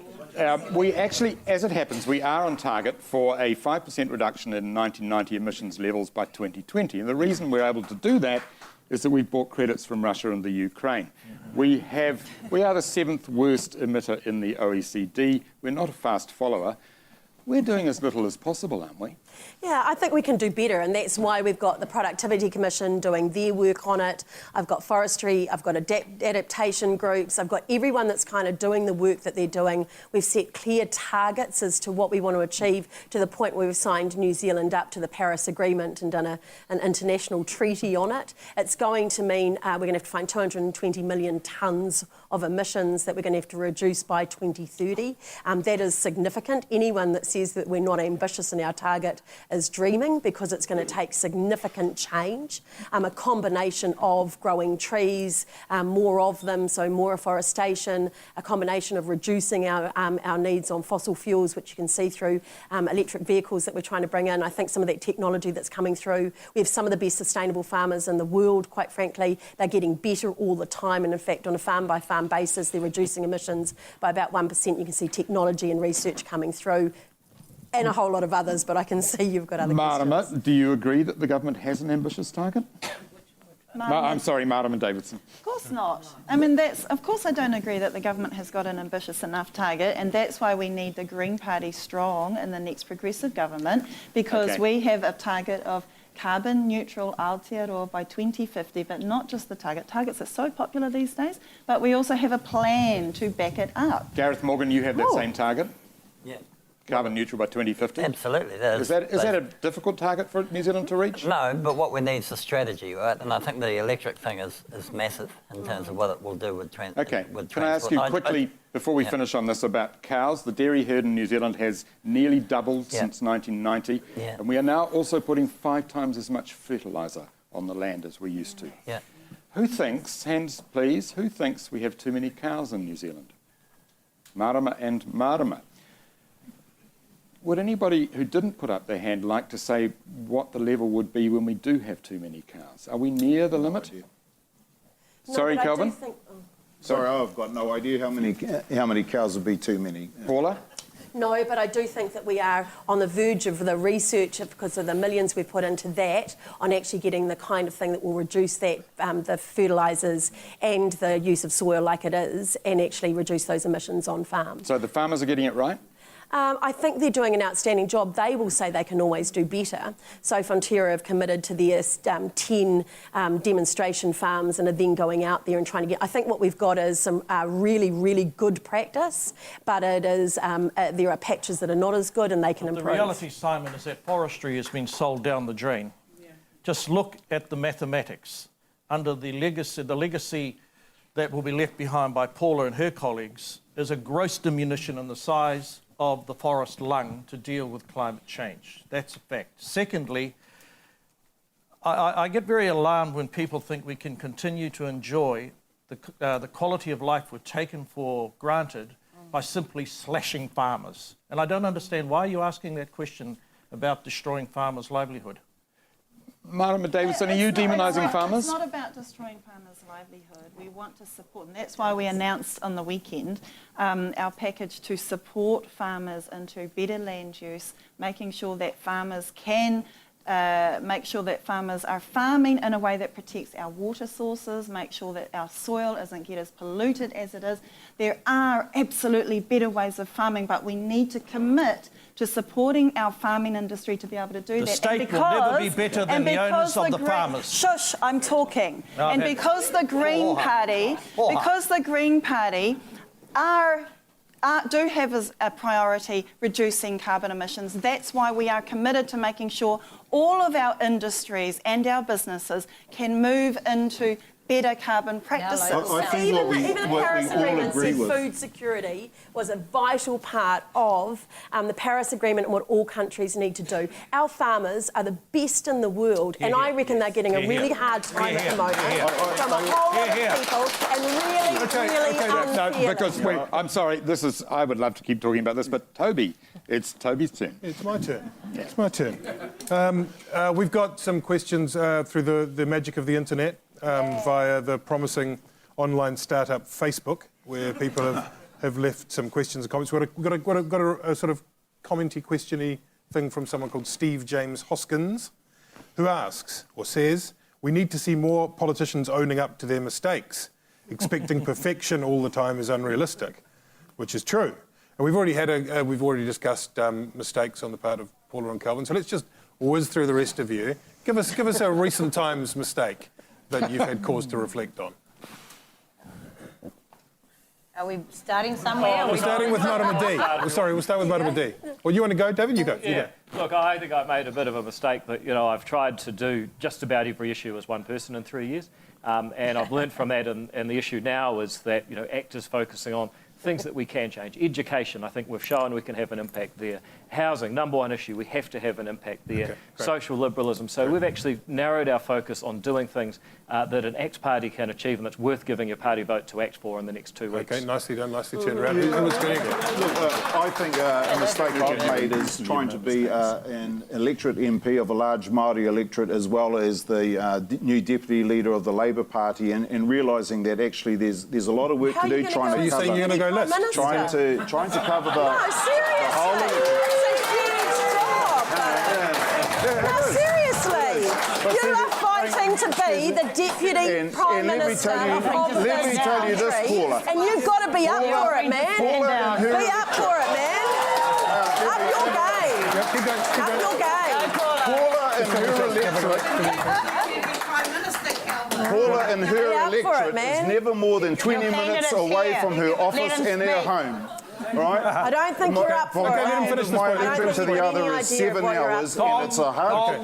We actually, as it happens, we are on target for a 5% reduction in 1990 emissions levels by 2020. And the reason we're able to do that is that we've bought credits from Russia and the Ukraine. We are the 7th worst emitter in the OECD. We're not a fast follower. We're doing as little as possible, aren't we? Yeah, I think we can do better, and that's why we've got the Productivity Commission doing their work on it. I've got forestry, I've got adaptation groups, I've got everyone that's kind of doing the work that they're doing. We've set clear targets as to what we want to achieve, to the point where we've signed New Zealand up to the Paris Agreement and done an international treaty on it. It's going to mean we're going to have to find 220 million tonnes of emissions that we're going to have to reduce by 2030. That is significant. Anyone that says that we're not ambitious in our target is dreaming, because it's going to take significant change, a combination of growing trees, more of them, so more afforestation, a combination of reducing our needs on fossil fuels, which you can see through electric vehicles that we're trying to bring in. I think some of that technology that's coming through, we have some of the best sustainable farmers in the world, quite frankly. They're getting better all the time, and in fact on a farm-by-farm basis they're reducing emissions by about 1%. You can see technology and research coming through, and a whole lot of others, but I can see you've got other Marama, questions. do you agree that the government has an ambitious target? I'm sorry, Marama Davidson. Of course not. I mean, of course I don't agree that the government has got an ambitious enough target, and that's why we need the Green Party strong in the next progressive government, because we have a target of carbon neutral Aotearoa by 2050, but not just the target. Targets are so popular these days, but we also have a plan to back it up. Gareth Morgan, you have that same target? Yeah. carbon neutral by 2050? Absolutely. Is that a difficult target for New Zealand to reach? No, but what we need is a strategy, right? And I think the electric thing is massive in terms of what it will do with transport. Okay. Can I ask you quickly, before we finish on this, about cows? The dairy herd in New Zealand has nearly doubled since 1990, and we are now also putting 5 times as much fertiliser on the land as we used to. Yeah. Who thinks, hands please, who thinks we have too many cows in New Zealand? Marama and Marama. Would anybody who didn't put up their hand like to say what the level would be when we do have too many cows? Are we near the limit? Sorry, Kelvin? Sorry, I've got no idea how many cows would be too many. Paula? No, but I do think that we are on the verge of the research, because of the millions we put into that, on actually getting the kind of thing that will reduce that, the fertilisers and the use of soil like it is, and actually reduce those emissions on farms. So the farmers are getting it right? I think they're doing an outstanding job. They will say they can always do better. So Fonterra have committed to their 10 demonstration farms and are then going out there and trying to get... I think what we've got is some really, really good practice, but it is there are patches that are not as good and they can improve. The reality, Simon, is that forestry has been sold down the drain. Yeah. Just look at the mathematics. Under the legacy that will be left behind by Paula and her colleagues is a gross diminution in the size of the forest lung to deal with climate change. That's a fact. Secondly, I get very alarmed when people think we can continue to enjoy the quality of life we've taken for granted by simply slashing farmers. And I don't understand why you're asking that question about destroying farmers' livelihood. Marama Davidson, are you demonising farmers? It's not about destroying farmers' livelihood. We want to support, and that's why we announced on the weekend our package to support farmers into better land use, making sure that farmers can make sure that farmers are farming in a way that protects our water sources, make sure that our soil doesn't get as polluted as it is. There are absolutely better ways of farming, but we need to commit to supporting our farming industry to be able to do that. The state will never be better than the owners of the farmers. Shush, I'm talking. No, and because the Green Party, do have as a priority reducing carbon emissions. That's why we are committed to making sure all of our industries and our businesses can move into better carbon practices. I think even the Paris Agreement said with. Food security was a vital part of the Paris Agreement and what all countries need to do. Our farmers are the best in the world, and I reckon they're getting a really hard time at the moment from a whole lot of people, and really unfair. No, because I'm sorry, I would love to keep talking about this, but Toby, it's Toby's turn. It's my turn. It's my turn. We've got some questions through the magic of the internet. Via the promising online startup Facebook, where people have left some questions and comments. We've got a sort of commenty, questiony thing from someone called Steve James Hoskins, who asks, or says, we need to see more politicians owning up to their mistakes. Expecting perfection all the time is unrealistic, which is true. And we've already discussed mistakes on the part of Paula and Kelvin, so let's just whiz through the rest of you. Give us a recent times mistake that you've had cause to reflect on. Are we starting somewhere? We're starting with Marama D. We'll start with Marama D. Well, you want to go, David? You go. Yeah. Look, I think I made a bit of a mistake, but, I've tried to do just about every issue as one person in 3 years. And I've learned from that, and the issue now is that, ACT is focusing on things that we can change. Education, I think we've shown we can have an impact there. Housing, number one issue, we have to have an impact there. Okay, social liberalism. So we've actually narrowed our focus on doing things that an ACT party can achieve, and that's worth giving your party vote to ACT for in the next 2 weeks. Okay, nicely done, nicely turned around. I think a mistake I've made is trying to be an electorate MP of a large Māori electorate, as well as the new deputy leader of the Labour Party, and realising that actually there's a lot of work to do trying to cover. Are you saying you're going to go left? Trying to cover the whole electorate. No, seriously. You are fighting to be the Deputy Prime Minister of this country. Paula. And you've got to be up for it, man. Be up for it, man. Up your game. Up your game. Paula and her electorate is never more than 20 minutes away from her office and her home. right? I don't think you're up for it. Let him finish this My point. electorate to the other is 7 hours, and it's a hard...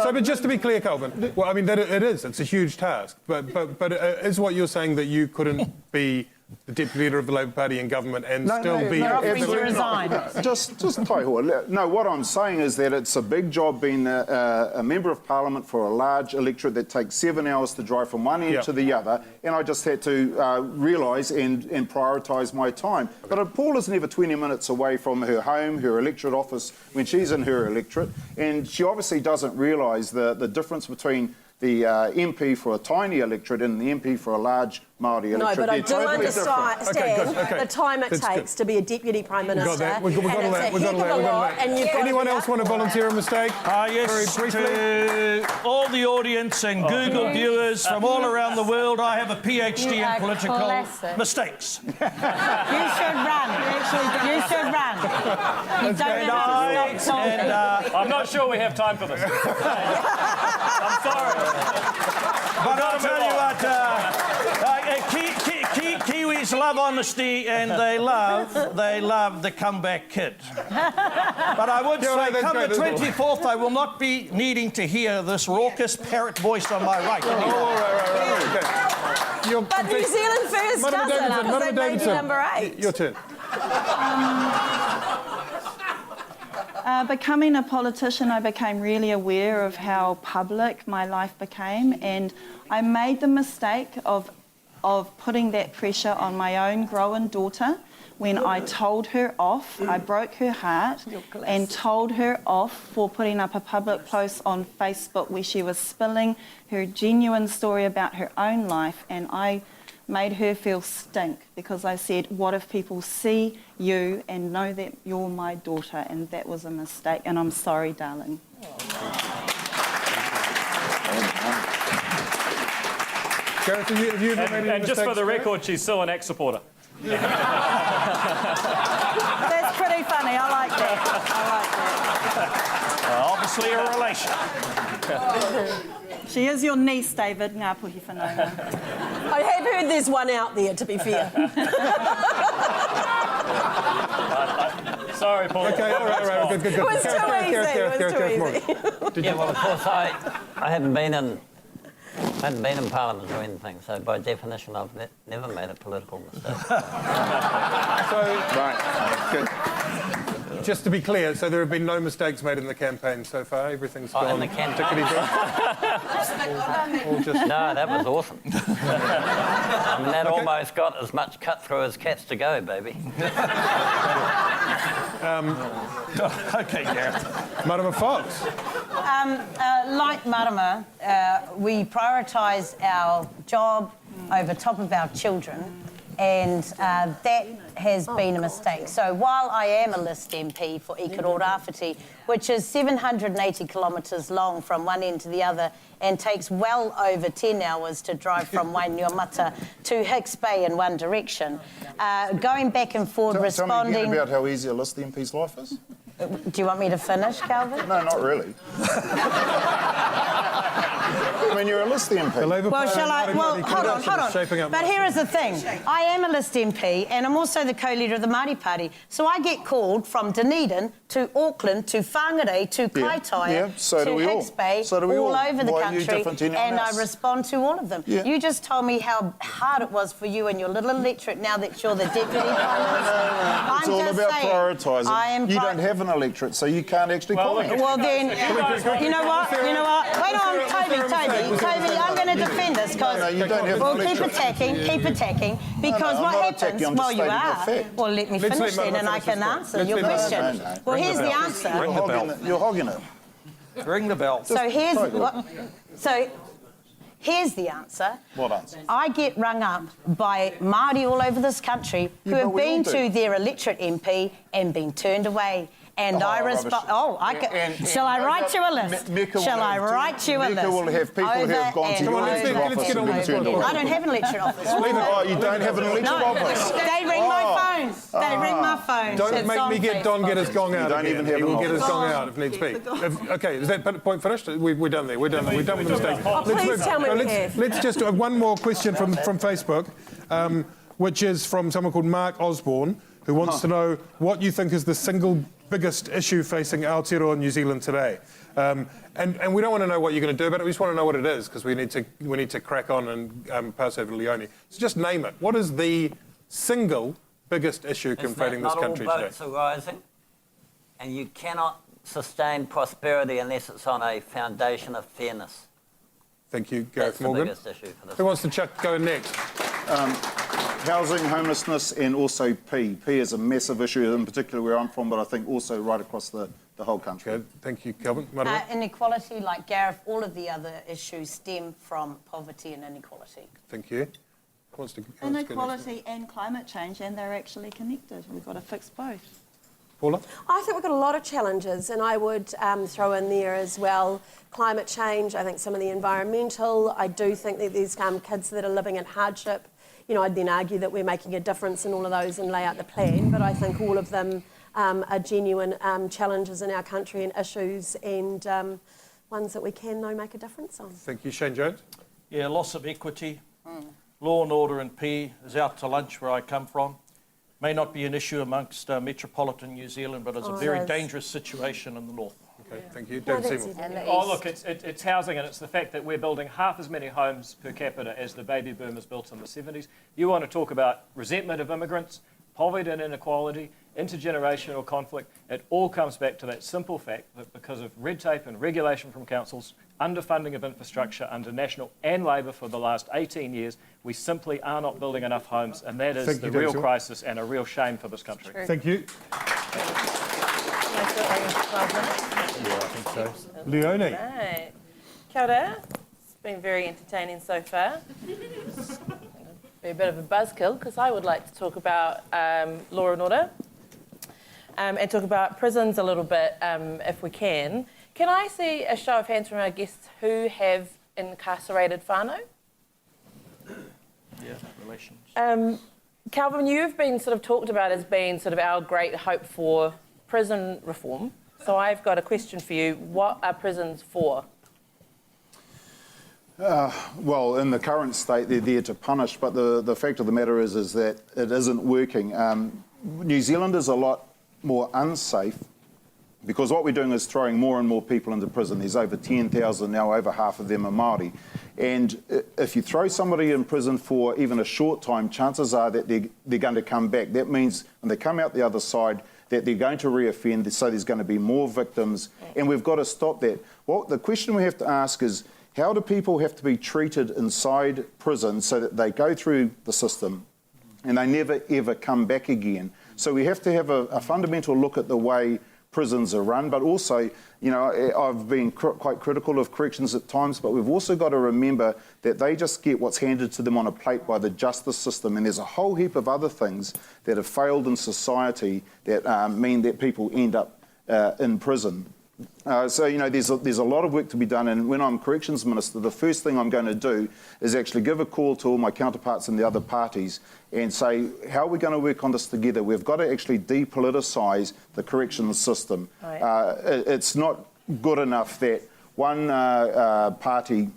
So, but just to be clear, Kelvin, well, I mean, that it is. It's a huge task. But is what you're saying that you couldn't be the deputy leader of the Labour Party in government and still be... Just taihoa. No, what I'm saying is that it's a big job being a member of Parliament for a large electorate that takes 7 hours to drive from one end to the other, and I just had to realise and prioritise my time. But Paula's never 20 minutes away from her home, her electorate office, when she's in her electorate, and she obviously doesn't realise the difference between the MP for a tiny electorate and the MP for a large Māori electorate. No, but I do understand the time it takes to be a Deputy Prime Minister. We've got that. We've got that. Anyone else want to volunteer a mistake? Yes, to all the audience and Google viewers from all around the world, I have a PhD in political mistakes. You should run. You should run. You don't have to stop talking. I'm not sure we have time for this. I'm sorry. But I'll tell you what, Kiwis love honesty and they love the comeback kid. But I would say, come the 24th, I will not be needing to hear this raucous parrot voice on my right. But New Zealand First doesn't, because they made you number 8. Your turn. Becoming a politician, I became really aware of how public my life became, and I made the mistake of putting that pressure on my own grown daughter when I told her off. I broke her heart and told her off for putting up a public post on Facebook where she was spilling her genuine story about her own life, and I made her feel stink because I said, what if people see you and know that you're my daughter? And that was a mistake, and I'm sorry, darling. Gareth, have you ever made any and just for the mistakes, record, she's still an ACT supporter. That's pretty funny. I like that. Obviously a relation. She is your niece, David. Ngā puhi whanaunga. I have heard there's one out there, to be fair. Sorry, Paul. Okay, all right, good. It was too easy. Yeah, well, of course, I haven't been in Parliament or anything, so by definition, I've never made a political mistake. Good. Just to be clear, so there have been no mistakes made in the campaign so far? Everything's gone in the campaign? No, that was awesome. I mean, that almost got as much cut through as cats to go, baby. Okay, Gareth. Marama Fox. Like Marama, we prioritise our job over top of our children, and that has been a mistake. So while I am a list MP for Ikarorawhiti, which is 780 kilometres long from one end to the other and takes well over 10 hours to drive from Wainuiomata to Hicks Bay in one direction, going back and forward responding... Tell me again about how easy a list MP's life is. Do you want me to finish, Kelvin? No, not really. I mean, you're a list MP. Well, shall I? Well, hold on. But here is the thing. I am a list MP and I'm also the co-leader of the Māori Party. So I get called from Dunedin to Auckland to Whangarei to Kaitaia to Hicks Bay, all over the country, and I respond to all of them. Yeah. You just told me how hard it was for you and your little electorate now that you're the Deputy Prime Minister. It's all about prioritising. You don't have an electorate, so you can't actually comment. Well, then, you know what? Wait on, Toby, I'm going to defend this because keep attacking, because what happens... Well, you are. Well, let me finish then and I can answer your question. Well, here's the answer. You're hogging it. Ring the bell. So here's the answer. What answer? I get rung up by Māori all over this country who have been to their electorate MP and been turned away. And I respond. Shall I write you a list? Shall I write you a list? Mecca will have people who have gone to your electorate office and been turned away. I don't have an electorate office. Oh, you don't have an electorate office? They ring my phone. They ring my phone. Don't make me get Don get his gong out. Don't even have He will get his gong out if needs be. Okay, is that point finished? We're done there. We're done with the mistakes. Please tell me we have. Let's just do one more question from Facebook, which is from someone called Mark Osborne, who wants to know what you think is the single biggest issue facing Aotearoa New Zealand today. And we don't want to know what you're going to do about it, we just want to know what it is, because we need to crack on and pass over to Leonie. So just name it. What is the single biggest issue confronting this country all today? boats are rising, and you cannot sustain prosperity unless it's on a foundation of fairness. Thank you, Gareth Morgan. That's the biggest issue for this. Who wants to go next? Housing, homelessness, and also P. P is a massive issue, in particular where I'm from, but I think also right across the whole country. Okay, thank you, Kelvin. Marama? Inequality, like Gareth, all of the other issues stem from poverty and inequality. Thank you. Inequality and climate change, and they're actually connected. We've got to fix both. Paula? I think we've got a lot of challenges, and I would throw in there as well climate change. I think some of the environmental. I do think that there's kids that are living in hardship. You know, I'd then argue that we're making a difference in all of those and lay out the plan, but I think all of them are genuine challenges in our country and issues, and ones that we can now make a difference on. Thank you. Shane Jones? Yeah, loss of equity. Law and order in P is out to lunch where I come from. May not be an issue amongst metropolitan New Zealand, but it's a very dangerous situation in the north. Okay, thank you. David Seymour. Oh, look, it's housing, and it's the fact that we're building half as many homes per capita as the baby boomers built in the 70s. You want to talk about resentment of immigrants, poverty and inequality, intergenerational conflict. It all comes back to that simple fact that because of red tape and regulation from councils, underfunding of infrastructure under National and Labor for the last 18 years, we simply are not building enough homes, and that is the real crisis and a real shame for this country. Thank you. Yeah, I think so. Leonie. Right. Kia ora. It's been very entertaining so far. Be a bit of a buzzkill, because I would like to talk about law and order and talk about prisons a little bit, if we can. Can I see a show of hands from our guests who have incarcerated whānau? Yeah, relations. Kelvin, you've been sort of talked about as being sort of our great hope for prison reform. So I've got a question for you. What are prisons for? Well, in the current state, they're there to punish, but the fact of the matter is that it isn't working. New Zealand is a lot more unsafe because what we're doing is throwing more and more people into prison. There's over 10,000 now, over half of them are Māori. And if you throw somebody in prison for even a short time, chances are that they're going to come back. That means when they come out the other side, that they're going to reoffend, so there's going to be more victims, and we've got to stop that. Well, the question we have to ask is, how do people have to be treated inside prison so that they go through the system and they never, ever come back again? So we have to have a fundamental look at the way prisons are run, but also, you know, I've been quite critical of corrections at times, but we've also got to remember that they just get what's handed to them on a plate by the justice system, and there's a whole heap of other things that have failed in society that mean that people end up in prison. So, you know, there's a lot of work to be done, and when I'm Corrections Minister, the first thing I'm going to do is actually give a call to all my counterparts in the other parties and say, how are we going to work on this together? We've got to actually depoliticise the corrections system. Right. It's not good enough that one party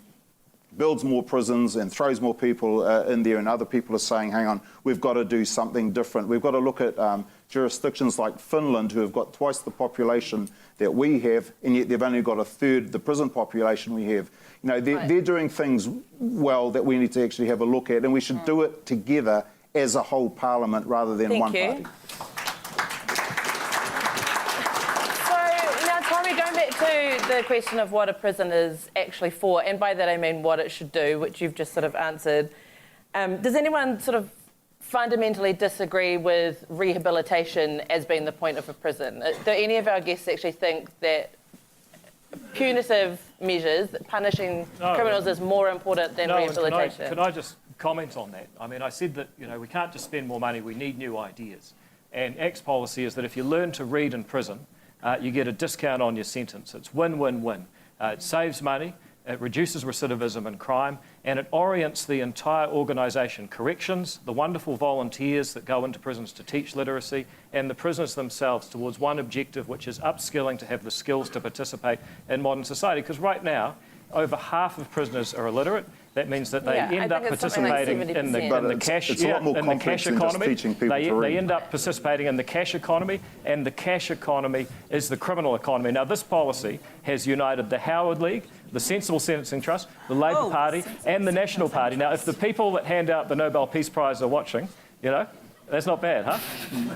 builds more prisons and throws more people in there, and other people are saying, hang on, we've got to do something different. We've got to look at jurisdictions like Finland, who have got twice the population that we have, and yet they've only got a third the prison population we have. You know, they're doing things well that we need to actually have a look at, and we should do it together as a whole parliament rather than one party. Tommy, going back to the question of what a prison is actually for, and by that I mean what it should do, which you've just sort of answered, does anyone sort of fundamentally disagree with rehabilitation as being the point of a prison? Do any of our guests actually think that punitive measures, punishing criminals, is more important than rehabilitation? Can I just comment on that? I mean, I said that, you know, we can't just spend more money, we need new ideas. And ACT's policy is that if you learn to read in prison, you get a discount on your sentence. It's win-win-win. It saves money, it reduces recidivism and crime, and it orients the entire organisation, corrections, the wonderful volunteers that go into prisons to teach literacy, and the prisoners themselves towards one objective, which is upskilling to have the skills to participate in modern society. Because right now, over half of prisoners are illiterate, that means that they I end up think it's something like participating in the 70%. cash, it's a lot more in the complex cash than just economy. teaching people to read. They end up participating in the cash economy, and the cash economy is the criminal economy. Now, this policy has united the Howard League, the Sensible Sentencing Trust, the Labour Party, and the National Party. Now, if the people that hand out the Nobel Peace Prize are watching, you know, that's not bad, huh?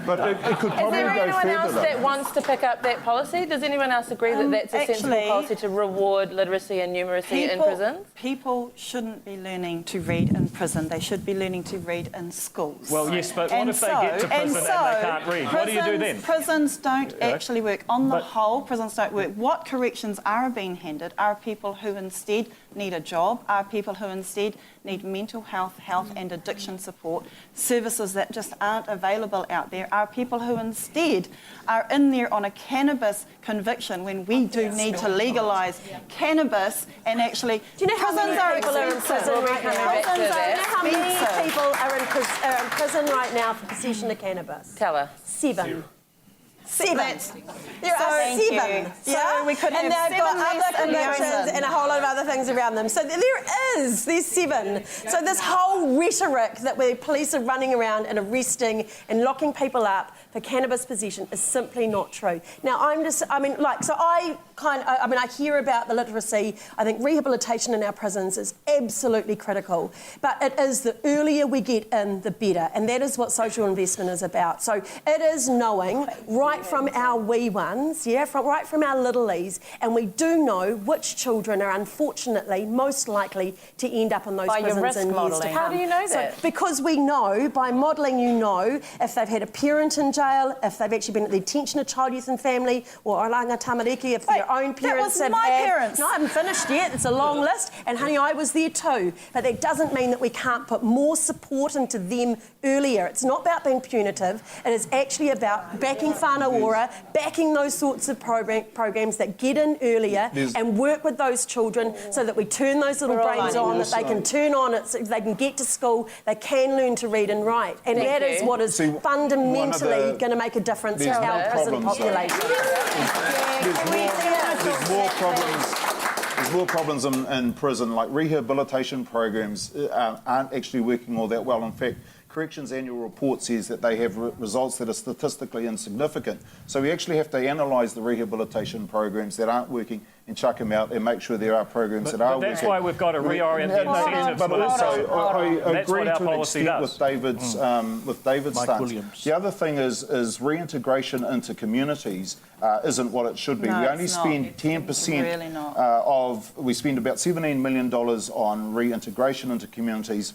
But it could probably Is there go anyone further. else that wants to pick up that policy? Does anyone else agree that that's a sensible policy to reward literacy and numeracy in prisons? People shouldn't be learning to read in prison. They should be learning to read in schools. Well, yes, but what if they get to prison and they can't read? What do you do then? Prisons don't actually work. On the whole, prisons don't work. What corrections are being handed are people who instead need a job, are people who instead need mental health and addiction support, services that just aren't available out there, are people who instead are in there on a cannabis conviction when we do need to legalise cannabis and actually... Do you know how many people are in prison right now? Do you know how many people are in prison right now for possession of cannabis? Tell her. 7. 7. There So- are Thank 7. you. So we could and have they've got 7 less other in the convictions prison. and a whole lot of other things around them. So there's 7. So this whole rhetoric that where police are running around and arresting and locking people up for cannabis possession is simply not true. Now I hear about the literacy. I think rehabilitation in our prisons is absolutely critical. But it is the earlier we get in, the better. And that is what social investment is about. So it is knowing right from our wee ones, right from our littlies, and we do know which children are unfortunately most likely to end up in those By your prisons risk in years to modelling. come. How do you know that? Because we know, by modelling, you know if they've had a parent in jail, if they've actually been at the attention of Child, Youth and Family, or Oranga Tamariki, if their own parents that was have my had... parents. No, I haven't finished yet. It's a long list. And, honey, I was there too. But that doesn't mean that we can't put more support into them earlier. It's not about being punitive. It is actually about backing whānau ora, backing those sorts of programs that get in earlier and work with those children so that we turn those little brains on, that they can turn on it, so they can get to school, they can learn to read and write. And that is what is fundamentally going to make a difference in our prison population. There's more problems in prison, like rehabilitation programs aren't actually working all that well. In fact, Corrections annual report says that they have results that are statistically insignificant. So we actually have to analyse the rehabilitation programs that aren't working and chuck them out and make sure there are programs that are working. That's why we've got to reorient the incentives. But also, I agree to an extent with David's stance. The other thing is reintegration into communities isn't what it should be. No, we only it's spend not. 10% Really we spend about $17 million on reintegration into communities.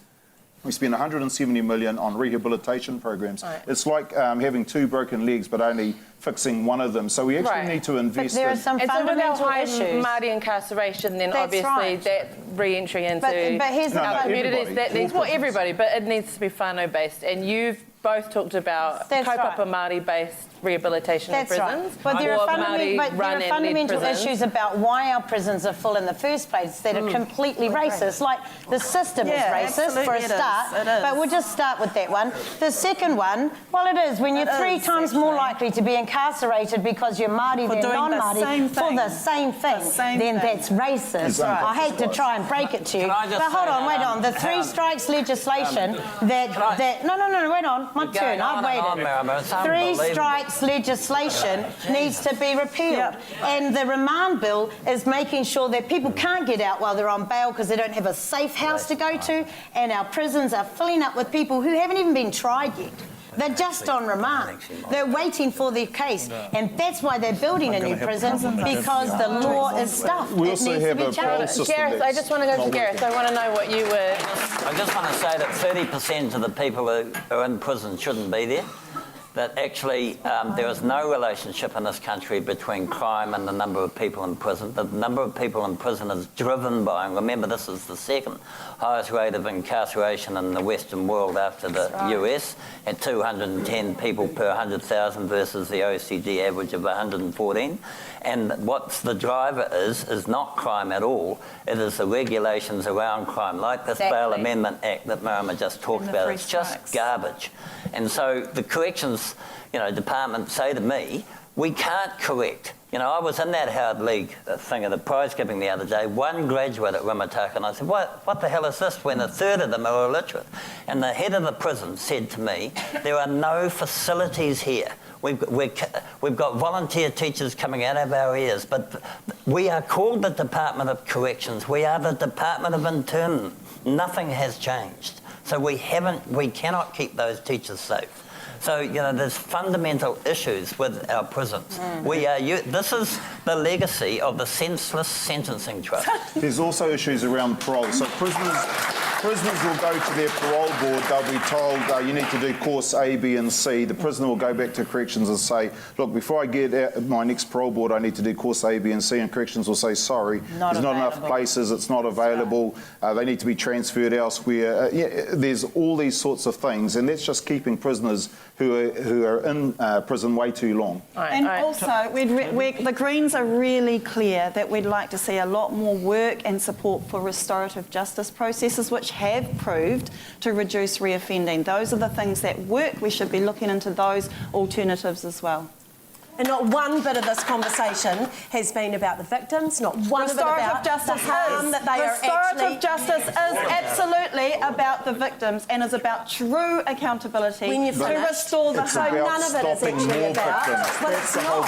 We spend $170 million on rehabilitation programs. Right. It's like having 2 broken legs but only fixing one of them. So we actually need to invest in... Some fundamental issues. Māori incarceration, then That's obviously right. that re-entry into But here's the our communities. everybody. That needs, everybody, but it needs to be whānau based. And you've both talked about kaupapa Māori based rehabilitation in prisons. Right. But there are fundamental prisons. issues about why our prisons are full in the first place that are completely racist. Like the system is racist for a start, but we'll just start with that one. The second one, well, it is. When you're 3 times more likely to be incarcerated because you're Māori than non-Māori for the same thing, then that's racist. I hate to try and break it to you, but hold on, wait on. The 3 strikes legislation no, wait on. My turn. I've waited. 3 strikes legislation needs to be repealed. And the remand bill is making sure that people can't get out while they're on bail because they don't have a safe house to go to, and our prisons are filling up with people who haven't even been tried yet. They're just on remand. They're waiting for their case. And that's why they're building a new prison, because the law is stuffed. We it also needs have to be a parole changed. system. Gareth, I just want to go to Gareth. I want to know what you were... I just want to say that 30% of the people who are in prison shouldn't be there. That actually there is no relationship in this country between crime and the number of people in prison. The number of people in prison is driven by, and remember this is the second highest rate of incarceration in the Western world after the US, at 210 people per 100,000 versus the OECD average of 114. And what the driver is not crime at all. It is the regulations around crime, like this Bail Amendment Act that Marama just talked about. It's just garbage. And so the corrections department say to me, we can't correct You know, I was in that Howard League thing at the prize giving the other day, one graduate at Rimutaka, and I said, what the hell is this when a third of them are illiterate? And the head of the prison said to me, there are no facilities here. We've got volunteer teachers coming out of our ears, but we are called the Department of Corrections. We are the Department of Internment. Nothing has changed. So we cannot keep those teachers safe. So, you know, there's fundamental issues with our prisons. This is the legacy of the senseless sentencing trust. There's also issues around parole. So prisoners will go to their parole board. They'll be told you need to do course A, B and C. The prisoner will go back to corrections and say, look, before I get out my next parole board, I need to do course A, B and C. And corrections will say, sorry, there's not enough places, it's not available. They need to be transferred elsewhere. There's all these sorts of things. And that's just keeping prisoners who are in prison way too long. And also, the Greens are really clear that we'd like to see a lot more work and support for restorative justice processes, which have proved to reduce reoffending. Those are the things that work. We should be looking into those alternatives as well. And not one bit of this conversation has been about the victims, not one bit about the harm that they are actually... Restorative justice is absolutely about the victims and is about true accountability to restore the hope. None of it is actually about... Well, it's not.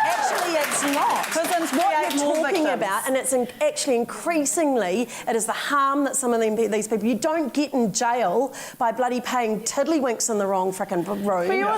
Actually, it's not. Prisons what you're talking about, and it's actually increasingly, it is the harm that some of these people... You don't get in jail by bloody paying tiddlywinks in the wrong frickin' room. But you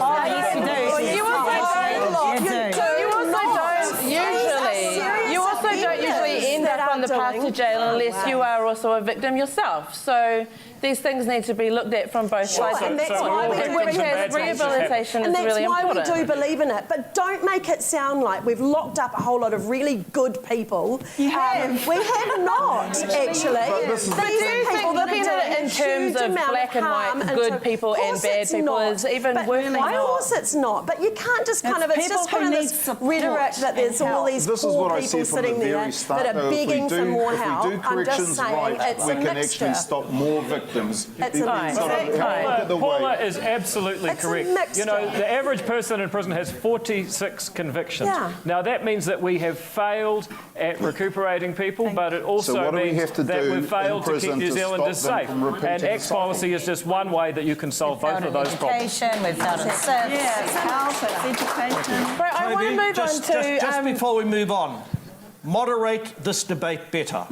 also don't usually end up on the path to jail unless you are also a victim yourself. So these things need to be looked at from both sides. And that's why rehabilitation is really important. We do believe in it. But don't make it sound like we've locked up a whole lot of really good people. You have. We have not, actually. But do you think looking at it in terms of black and white, good people and bad people is even worth it? Of course it's not. But you can't just kind of... It's just kind of this rhetoric that there's all these poor people sitting there that are begging for more help. If we do corrections right, we can actually stop more victims. Paula is absolutely correct. You know, the average person in prison has 46 convictions. Yeah. Now, that means that we have failed at recuperating people, but it also means that we've failed to keep New Zealanders safe. And X policy is just one way that you can solve both of those problems. We've failed in SIFs. Education. Right, I want to move on to... Just before we move on, moderate this debate better.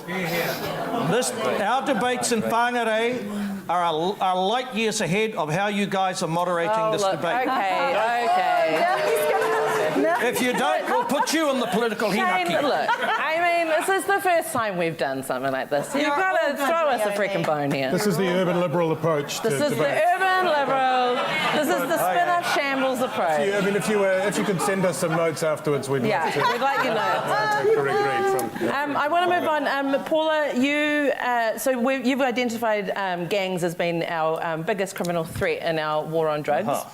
Our debates in whāngarei are light years ahead of how you guys are moderating this debate. Okay. If you don't, we'll put you in the political hinaki. Look, I mean, this is the first time we've done something like this. You've got to throw us a freaking bone here. This is the urban liberal approach to debate. This is the urban liberal. This is the Spinoff shambles approach. If you could send us some notes afterwards, we'd like you know. I want to move on. Paula, you've identified gangs as being our biggest criminal threat in our war on drugs.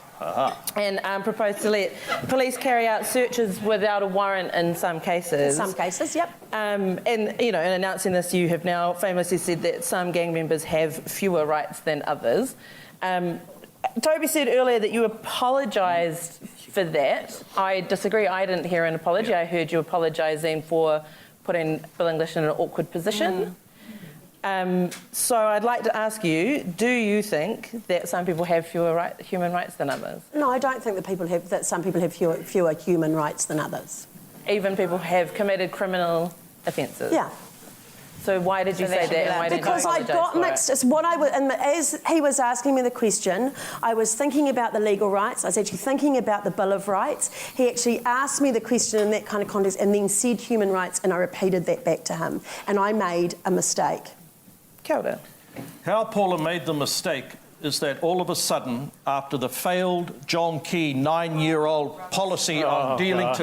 And proposed to let police carry out searches without a warrant in some cases. In some cases, yep. And, you know, in announcing this, you have now famously said that some gang members have fewer rights than others. Toby said earlier that you apologised for that. I disagree. I didn't hear an apology. I heard you apologising for putting Bill English in an awkward position. So I'd like to ask you, do you think that some people have fewer human rights than others? No, I don't think that some people have fewer human rights than others. Even people have committed criminal offences? Yeah. So why did you say that, and why did you apologise for it? Because I got mixed. It's what I was, and as he was asking me the question, I was thinking about the legal rights. I was actually thinking about the Bill of Rights. He actually asked me the question in that kind of context, and then said human rights, and I repeated that back to him, and I made a mistake. Kelvin. How Paula made the mistake is that all of a sudden, after the failed John Key 9-year-old policy on dealing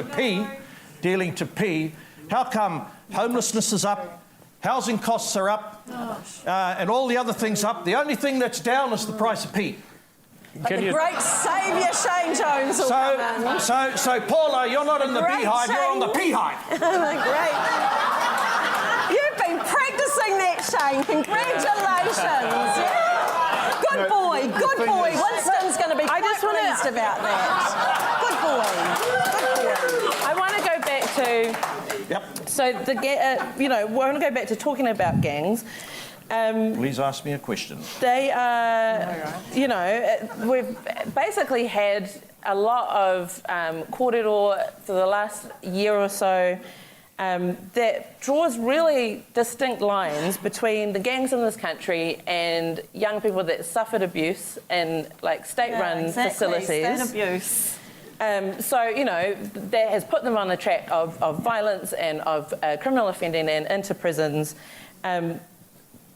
to pee, how come homelessness is up, housing costs are up, and all the other things up? The only thing that's down is the price of pee. But the great saviour Shane Jones will come in. So Paula, you're not in the beehive, you're on the peahive. Great. You've been practising that, Shane. Congratulations. Yeah. Good boy. Winston's going to be quite pleased about that. Good boy. I want to go back to... Yep. So, I want to go back to talking about gangs. Please ask me a question. They are, we've basically had a lot of korero for the last year or so that draws really distinct lines between the gangs in this country and young people that suffered abuse in state-run facilities. State abuse. That has put them on the track of violence and of criminal offending and into prisons.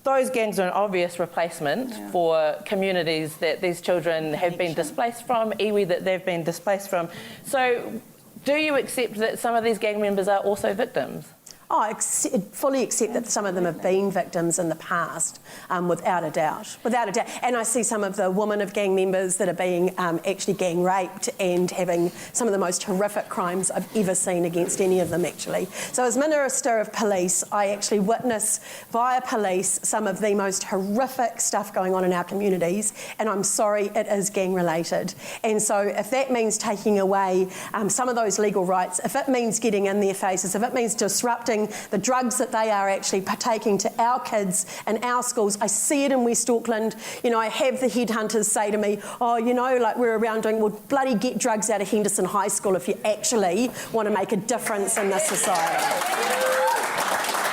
Those gangs are an obvious replacement for communities that these children have been displaced from, iwi that they've been displaced from. So do you accept that some of these gang members are also victims? Oh, I fully accept that some of them have been victims in the past, without a doubt. Without a doubt. And I see some of the women of gang members that are being actually gang raped and having some of the most horrific crimes I've ever seen against any of them, actually. So as Minister of Police, I actually witness via police some of the most horrific stuff going on in our communities, and I'm sorry, it is gang related. And so if that means taking away some of those legal rights, if it means getting in their faces, if it means disrupting the drugs that they are actually partaking to our kids in our schools. I see it in West Auckland. I have the headhunters say to me, we're around doing, well, bloody get drugs out of Henderson High School if you actually want to make a difference in this society.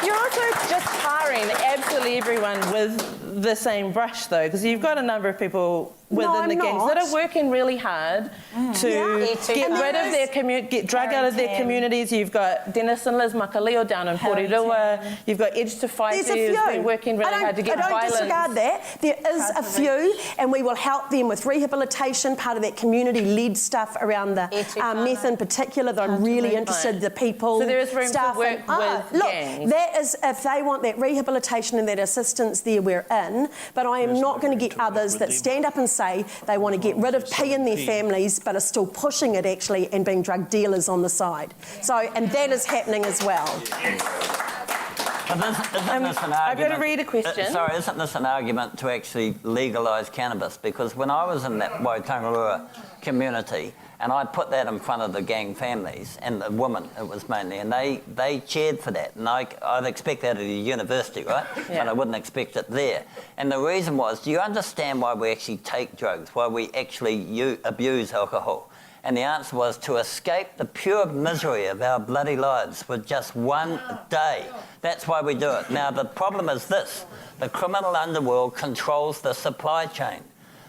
You're also just tarring absolutely everyone with the same brush, though, because you've got a number of people within the gangs that are working really hard to get rid of their get drug out of their communities. You've got Dennis and Liz Makaleo down in Porirua. You've got Edge to Fight, who's been working really hard to get violence. I don't disregard that. There is a few, and we will help them with rehabilitation, part of that community-led stuff around the meth in particular, that I'm really interested in, the people. So there is room to work with gangs. That is, if they want that rehabilitation and that assistance there, we're in. But I am not going to get others that stand up and say they want to get rid of P in their families but are still pushing it actually and being drug dealers on the side. So, and that is happening as well. Isn't this an argument? I've got to read a question. Isn't this an argument to actually legalise cannabis? Because when I was in that Waitangarua community, and I put that in front of the gang families and the women, it was mainly, and they cheered for that. And I'd expect that at a university, right? Yeah. But I wouldn't expect it there. And the reason was, do you understand why we actually take drugs, why we actually abuse alcohol? And the answer was to escape the pure misery of our bloody lives with just one day. That's why we do it. Now, the problem is this. The criminal underworld controls the supply chain.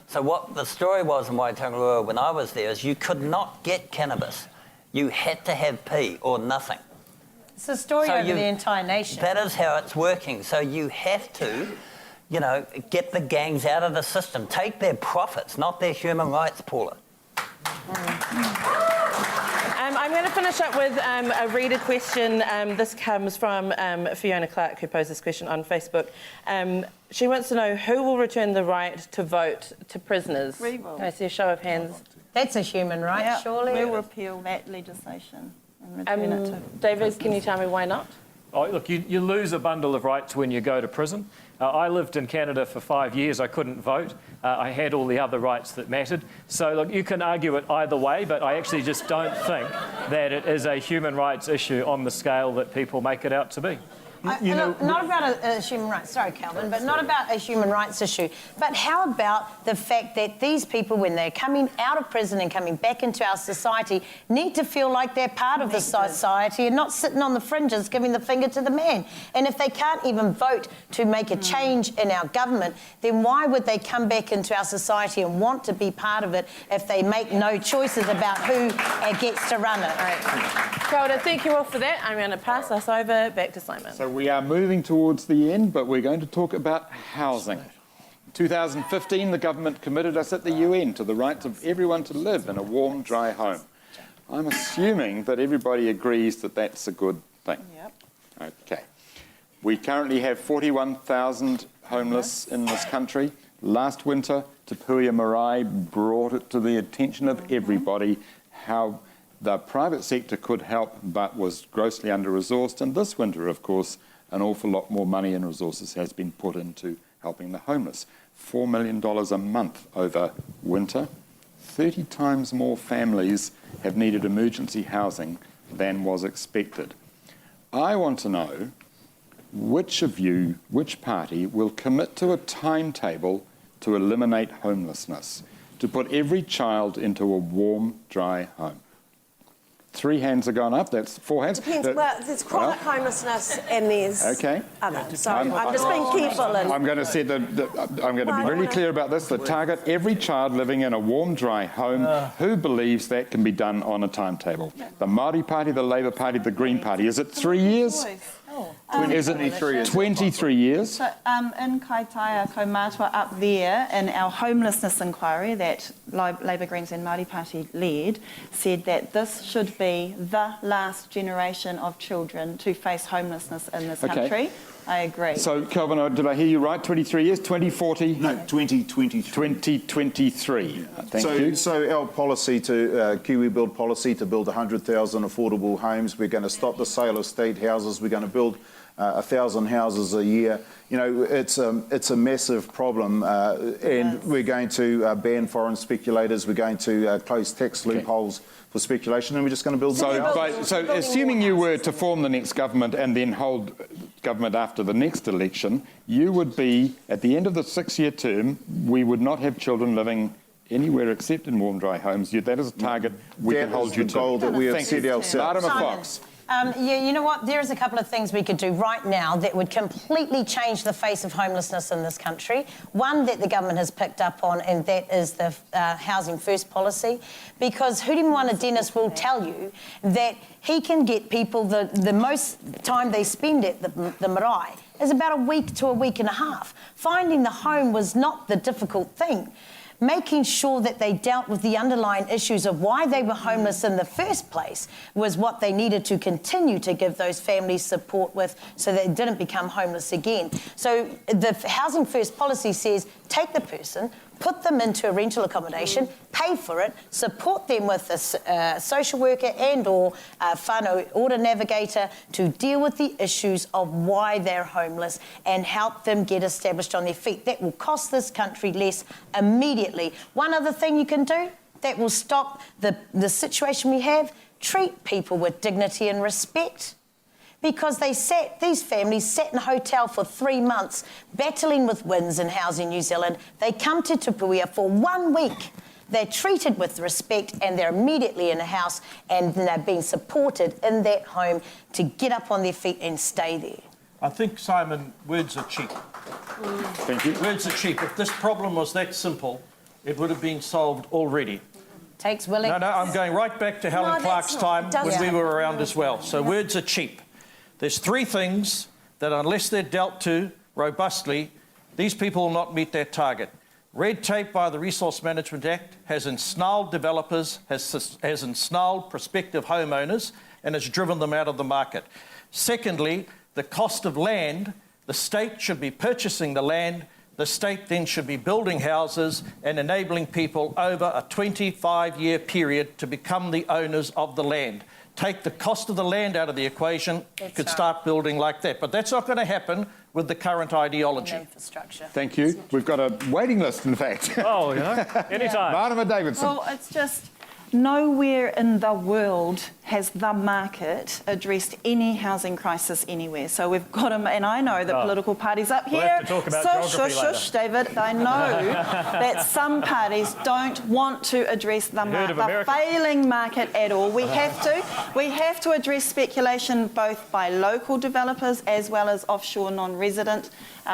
So what the story was in Waitangarua when I was there is you could not get cannabis. You had to have P or nothing. It's a story over the entire nation. That is how it's working. So you have to, get the gangs out of the system. Take their profits, not their human rights, Paula. I'm going to finish up with a reader question. This comes from Fiona Clark, who posed this question on Facebook. She wants to know who will return the right to vote to prisoners. We will. Can I see a show of hands? That's a human right, surely. We'll repeal that legislation and return it to David, prisoners. can you tell me why not? Oh, look, you lose a bundle of rights when you go to prison. I lived in Canada for 5 years. I couldn't vote. I had all the other rights that mattered. So, look, you can argue it either way, but I actually just don't think that it is a human rights issue on the scale that people make it out to be. Not about a human rights, sorry, Kelvin, but not about a human rights issue. But how about the fact that these people, when they're coming out of prison and coming back into our society, need to feel like they're part of the society and not sitting on the fringes giving the finger to the man? And if they can't even vote to make a change in our government, then why would they come back into our society and want to be part of it if they make no choices about who gets to run it? Kia ora, thank you all for that. I'm going to pass us over back to Simon. So we are moving towards the end, but we're going to talk about housing. In 2015, the government committed us at the UN to the right of everyone to live in a warm, dry home. I'm assuming that everybody agrees that that's a good thing. Yep. Okay. We currently have 41,000 homeless in this country. Last winter, Te Puia Marae brought it to the attention of everybody how the private sector could help but was grossly under-resourced, and this winter, of course, an awful lot more money and resources has been put into helping the homeless. $4 million a month over winter, 30 times more families have needed emergency housing than was expected. I want to know which party will commit to a timetable to eliminate homelessness, to put every child into a warm, dry home. 3 hands are gone up. That's 4 hands. Depends. Well, there's chronic homelessness and there's other. So I'm just being careful. I'm going to say I'm going to be really clear about this. The target: every child living in a warm, dry home. Who believes that can be done on a timetable? The Māori Party, the Labour Party, the Green Party. Is it 3 years? Is it 23 years? So in Kaitaia, Kaumātua up there, in our homelessness inquiry that Labour, Greens and Māori Party led, said that this should be the last generation of children to face homelessness in this country. I agree. So, Kelvin, did I hear you right? 23 years? 2040? No, 2023. 2023. Thank you. So our policy Kiwi Build policy to build 100,000 affordable homes. We're going to stop the sale of state houses. We're going to build 1,000 houses a year. You know, it's a massive problem, and we're going to ban foreign speculators. We're going to close tax loopholes for speculation, and we're just going to build. So assuming you were to form the next government and then hold government after the next election, you would be, at the end of the 6-year term, we would not have children living anywhere except in warm, dry homes. That is a target we can hold you to. That is the goal that we have set ourselves. Marama Fox. You know what? There is a couple of things we could do right now that would completely change the face of homelessness in this country. One that the government has picked up on, and that is the Housing First policy. Because Hurimuana Dennis will tell you that he can get people, the most time they spend at the marae is about a week to a week and a half. Finding the home was not the difficult thing. Making sure that they dealt with the underlying issues of why they were homeless in the first place was what they needed to continue to give those families support with so they didn't become homeless again. So the Housing First policy says take the person, put them into a rental accommodation, pay for it, support them with a social worker and or whānau order navigator to deal with the issues of why they're homeless and help them get established on their feet. That will cost this country less immediately. One other thing you can do that will stop the situation we have, treat people with dignity and respect. Because these families sat in a hotel for 3 months, battling with winds in Housing New Zealand. They come to Tupuia for 1 week. They're treated with respect and they're immediately in a house and they're being supported in that home to get up on their feet and stay there. I think, Simon, words are cheap. Thank you. Words are cheap. If this problem was that simple, it would have been solved already. Takes willing. No, I'm going right back to Helen Clark's time when we were around as well. So words are cheap. There's 3 things that, unless they're dealt to robustly, these people will not meet their target. Red tape by the Resource Management Act has ensnarled developers, has ensnarled prospective homeowners, and has driven them out of the market. Secondly, the cost of land. The state should be purchasing the land. The state then should be building houses and enabling people over a 25-year period to become the owners of the land. Take the cost of the land out of the equation, could start building like that. But that's not going to happen with the current ideology. Infrastructure. Thank you. We've got a waiting list, in fact. Oh, anytime. Marama Davidson. Well, it's just nowhere in the world has the market addressed any housing crisis anywhere. So we've got them, and I know that political parties up here. We'll have to talk about geography later. David. I know that some parties don't want to address the failing market at all. We have to address speculation both by local developers as well as offshore non-resident.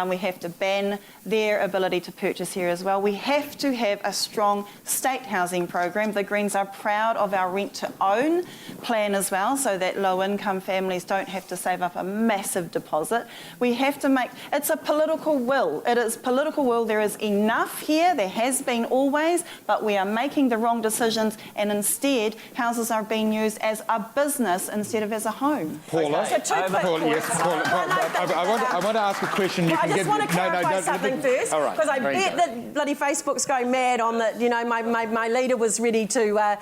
We have to ban their ability to purchase here as well. We have to have a strong state housing program. The Greens are proud of our rent to own plan as well, so that low-income families don't have to save up a massive deposit. We have to make, it's a political will. It is political will. There is enough here. There has been always, but we are making the wrong decisions, and instead houses are being used as a business instead of as a home. Paula, So Paula, yes, Paula. I want to ask a question. I just want to clarify something first, because I bet that bloody Facebook's going mad on that. You know, my leader was ready to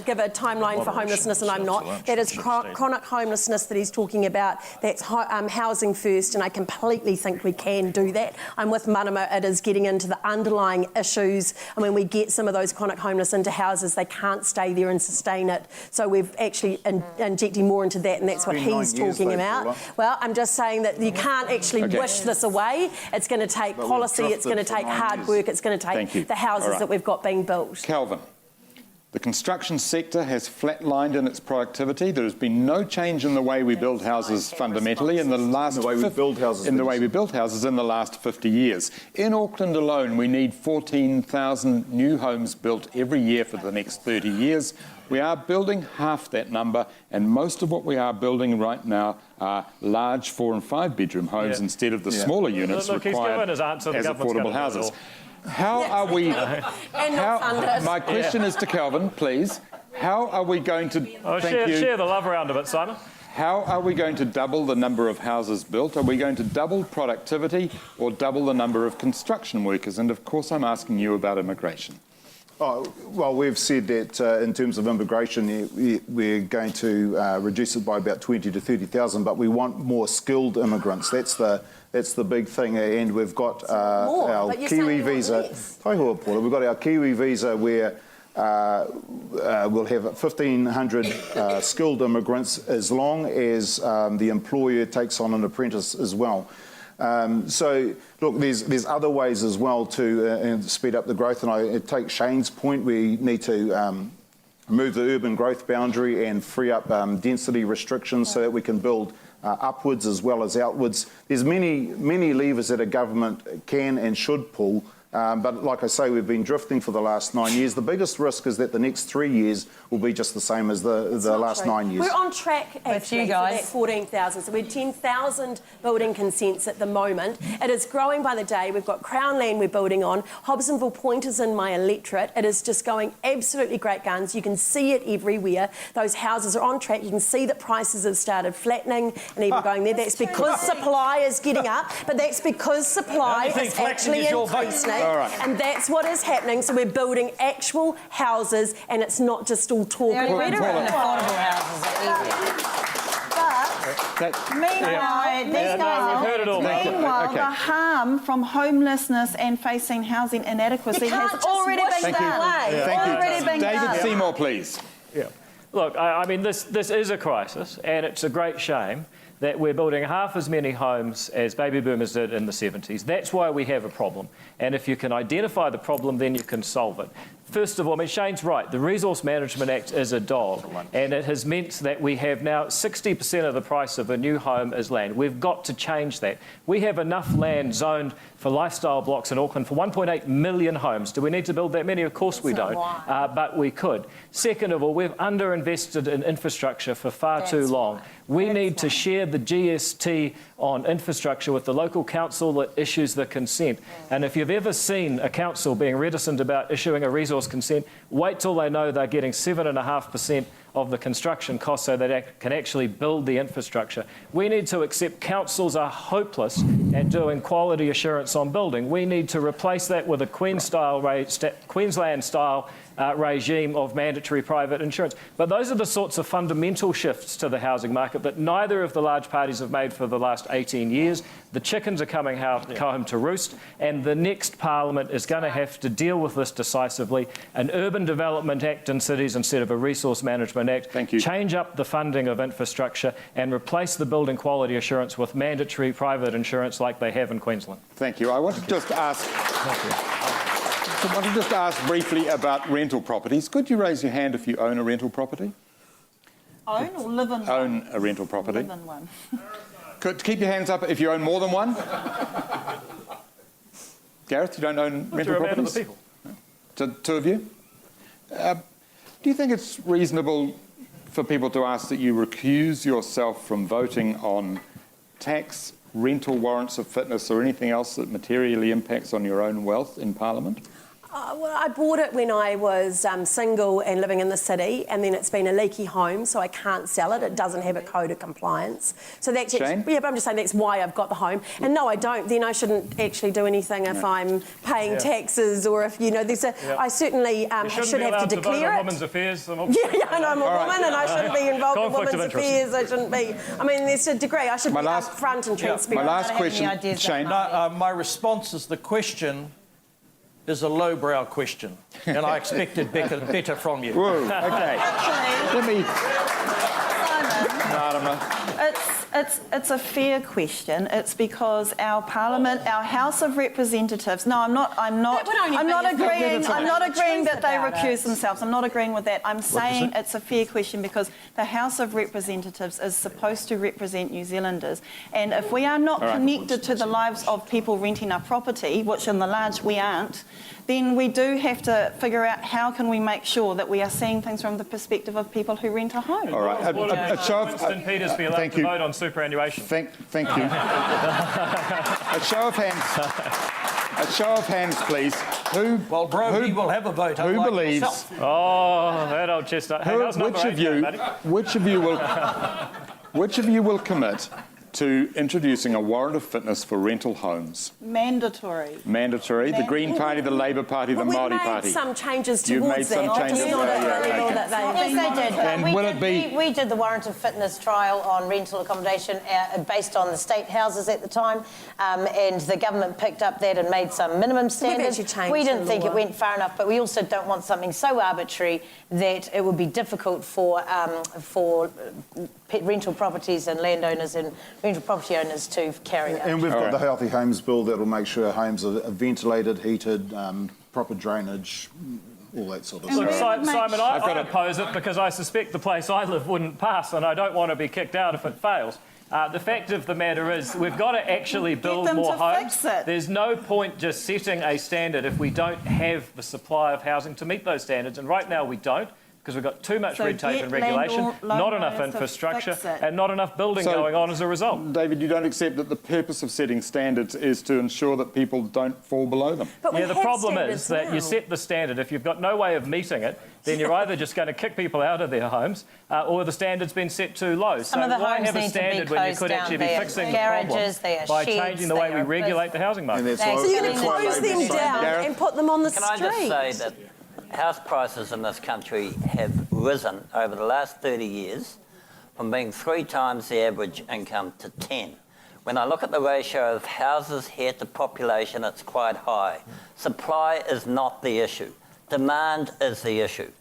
give a timeline for homelessness, and I'm not. not. That is chronic homelessness that he's talking about. That's housing first, and I completely think we can do that. I'm with Marama. It is getting into the underlying issues, and when we get some of those chronic homeless into houses, they can't stay there and sustain it. So we're actually injecting more into that, and that's what he's talking about. Paula. Well, I'm just saying that you can't actually wish this away. It's going to take policy, it's going to take hard work, it's going to take the houses that we've got being built. Kelvin, the construction sector has flatlined in its productivity. There has been no change in the way we build houses fundamentally in the last in the way we build houses in the last 50 years. In Auckland alone, we need 14,000 new homes built every year for the next 30 years. We are building half that number, and most of what we are building right now are large 4- and 5-bedroom homes instead of the smaller units required as affordable houses. How are we... my question is to Kelvin, please. How are we going to... share the love around a bit, Simon. How are we going to double the number of houses built? Are we going to double productivity or double the number of construction workers? And, of course, I'm asking you about immigration. Oh, well, we've said that in terms of immigration, we're going to reduce it by about 20 to 30,000, but we want more skilled immigrants. That's the big thing, and we've got our Kiwi visa. Paula, we've got our Kiwi visa where we'll have 1,500 skilled immigrants as long as the employer takes on an apprentice as well. So, look, there's other ways as well to speed up the growth, and I take Shane's point. We need to move the urban growth boundary and free up density restrictions so that we can build upwards as well as outwards. There's many levers that a government can and should pull. But like I say, we've been drifting for the last 9 years. The biggest risk is that the next 3 years will be just the same as the last 9 years. We're on track, actually, for that 14,000. So we're 10,000 building consents at the moment. It is growing by the day. We've got Crown land we're building on. Hobsonville Point is in my electorate. It is just going absolutely great guns. You can see it everywhere. Those houses are on track. You can see that prices have started flattening and even going there. That's because supply is getting up, but that's because supply is actually increasing. And that's what is happening. So we're building actual houses, and it's not just all talk. Affordable houses are easy. Meanwhile, the harm from homelessness and facing housing inadequacy has already been done. David Seymour, please. Yeah. Look, I mean, this is a crisis, and it's a great shame that we're building half as many homes as baby boomers did in the 70s. That's why we have a problem. And if you can identify the problem, then you can solve it. First of all, I mean, Shane's right. The Resource Management Act is a dog, and it has meant that we have now 60% of the price of a new home is land. We've got to change that. We have enough land zoned for lifestyle blocks in Auckland for 1.8 million homes. Do we need to build that many? Of course we don't, but we could. Second of all, we've underinvested in infrastructure for far too long. We need to share the GST on infrastructure with the local council that issues the consent. And if you've ever seen a council being reticent about issuing a resource consent, wait till they know they're getting 7.5% of the construction costs so that they can actually build the infrastructure. We need to accept councils are hopeless at doing quality assurance on building. We need to replace that with a Queensland-style regime of mandatory private insurance. But those are the sorts of fundamental shifts to the housing market that neither of the large parties have made for the last 18 years. The chickens are coming home to roost, and the next Parliament is going to have to deal with this decisively. An Urban Development Act in cities instead of a Resource Management Act. Thank you. Change up the funding of infrastructure and replace the building quality assurance with mandatory private insurance like they have in Queensland. Thank you. I want to just ask... I want to just ask briefly about rental properties. Could you raise your hand if you own a rental property? Own or live in one? Own a rental property. Live in one. Keep your hands up if you own more than one. Gareth, you don't own rental properties? People. Two of you? Do you think it's reasonable for people to ask that you recuse yourself from voting on tax, rental warrants of fitness or anything else that materially impacts on your own wealth in Parliament? Well, I bought it when I was single and living in the city, and then it's been a leaky home, so I can't sell it. It doesn't have a code of compliance. So that's Shane? yeah, but I'm just saying that's why I've got the home. And no, I don't. Then I shouldn't actually do anything if I'm paying taxes or if there's a. I certainly should have to declare it. Women's affairs. And I'm a woman, and I shouldn't be involved in women's affairs. I shouldn't be. I mean, there's a degree. I should be upfront and transparent. My last question, Shane. My response is the question is a lowbrow question, and I expected better from you. Whoa, okay. Let me... It's a fair question. It's because our Parliament, our House of Representatives. No, I'm not agreeing that they recuse themselves. I'm not agreeing with that. I'm saying it's a fair question because the House of Representatives is supposed to represent New Zealanders, and if we are not connected to the lives of people renting our property, which in the large we aren't, then we do have to figure out how can we make sure that we are seeing things from the perspective of people who rent a home. All right. Winston Peters be allowed to vote on superannuation? Thank you. A show of hands. A show of hands, please. Who will have a vote. Who believes? Myself. Oh, that old chestnut. Hey, which of you will commit to introducing a warrant of fitness for rental homes? Mandatory. The Green Party, the Labour Party, the Māori Party. We've made some changes towards You've made some changes. Yes, they did. And will it be... We did the warrant of fitness trial on rental accommodation based on the state houses at the time, and the government picked up that and made some minimum standards. We didn't think it went far enough, but we also don't want something so arbitrary that it would be difficult for rental properties and landowners and rental property owners to carry out. And we've got the Healthy Homes Bill that will make sure homes are ventilated, heated, proper drainage, all that sort of stuff. Simon, I oppose it because I suspect the place I live wouldn't pass and I don't want to be kicked out if it fails. The fact of the matter is we've got to actually build more homes. There's no point just setting a standard if we don't have the supply of housing to meet those standards, and right now we don't, because we've got too much red tape and regulation, not enough infrastructure, and not enough building going on as a result. David, you don't accept that the purpose of setting standards is to ensure that people don't fall below them? The problem is that you set the standard. If you've got no way of meeting it, then you're either just going to kick people out of their homes or the standard's been set too low. So why have a standard when you could actually be fixing the problem by changing the way we regulate the housing market? So you're going to close them down and put them on the street? Can I just say that house prices in this country have risen over the last 30 years from being 3 times the average income to 10. When I look at the ratio of houses here to population, it's quite high. Supply is not the issue. Demand is the issue.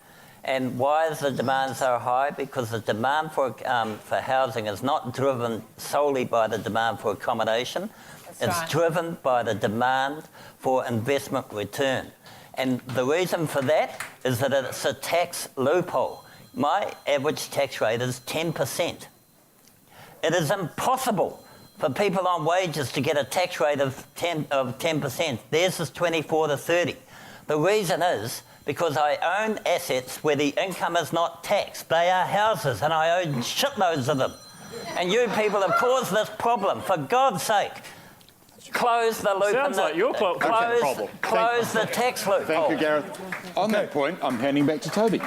And why is the demand so high? Because the demand for housing is not driven solely by the demand for accommodation. It's driven by the demand for investment return. And the reason for that is that it's a tax loophole. My average tax rate is 10%. It is impossible for people on wages to get a tax rate of 10%. Theirs is 24 to 30. The reason is because I own assets where the income is not taxed. They are houses, and I own shitloads of them. And you people have caused this problem. For God's sake, close the loop. Sounds like you're causing the problem. Close the tax loophole. Thank you, Gareth. On that point, I'm handing back to Toby.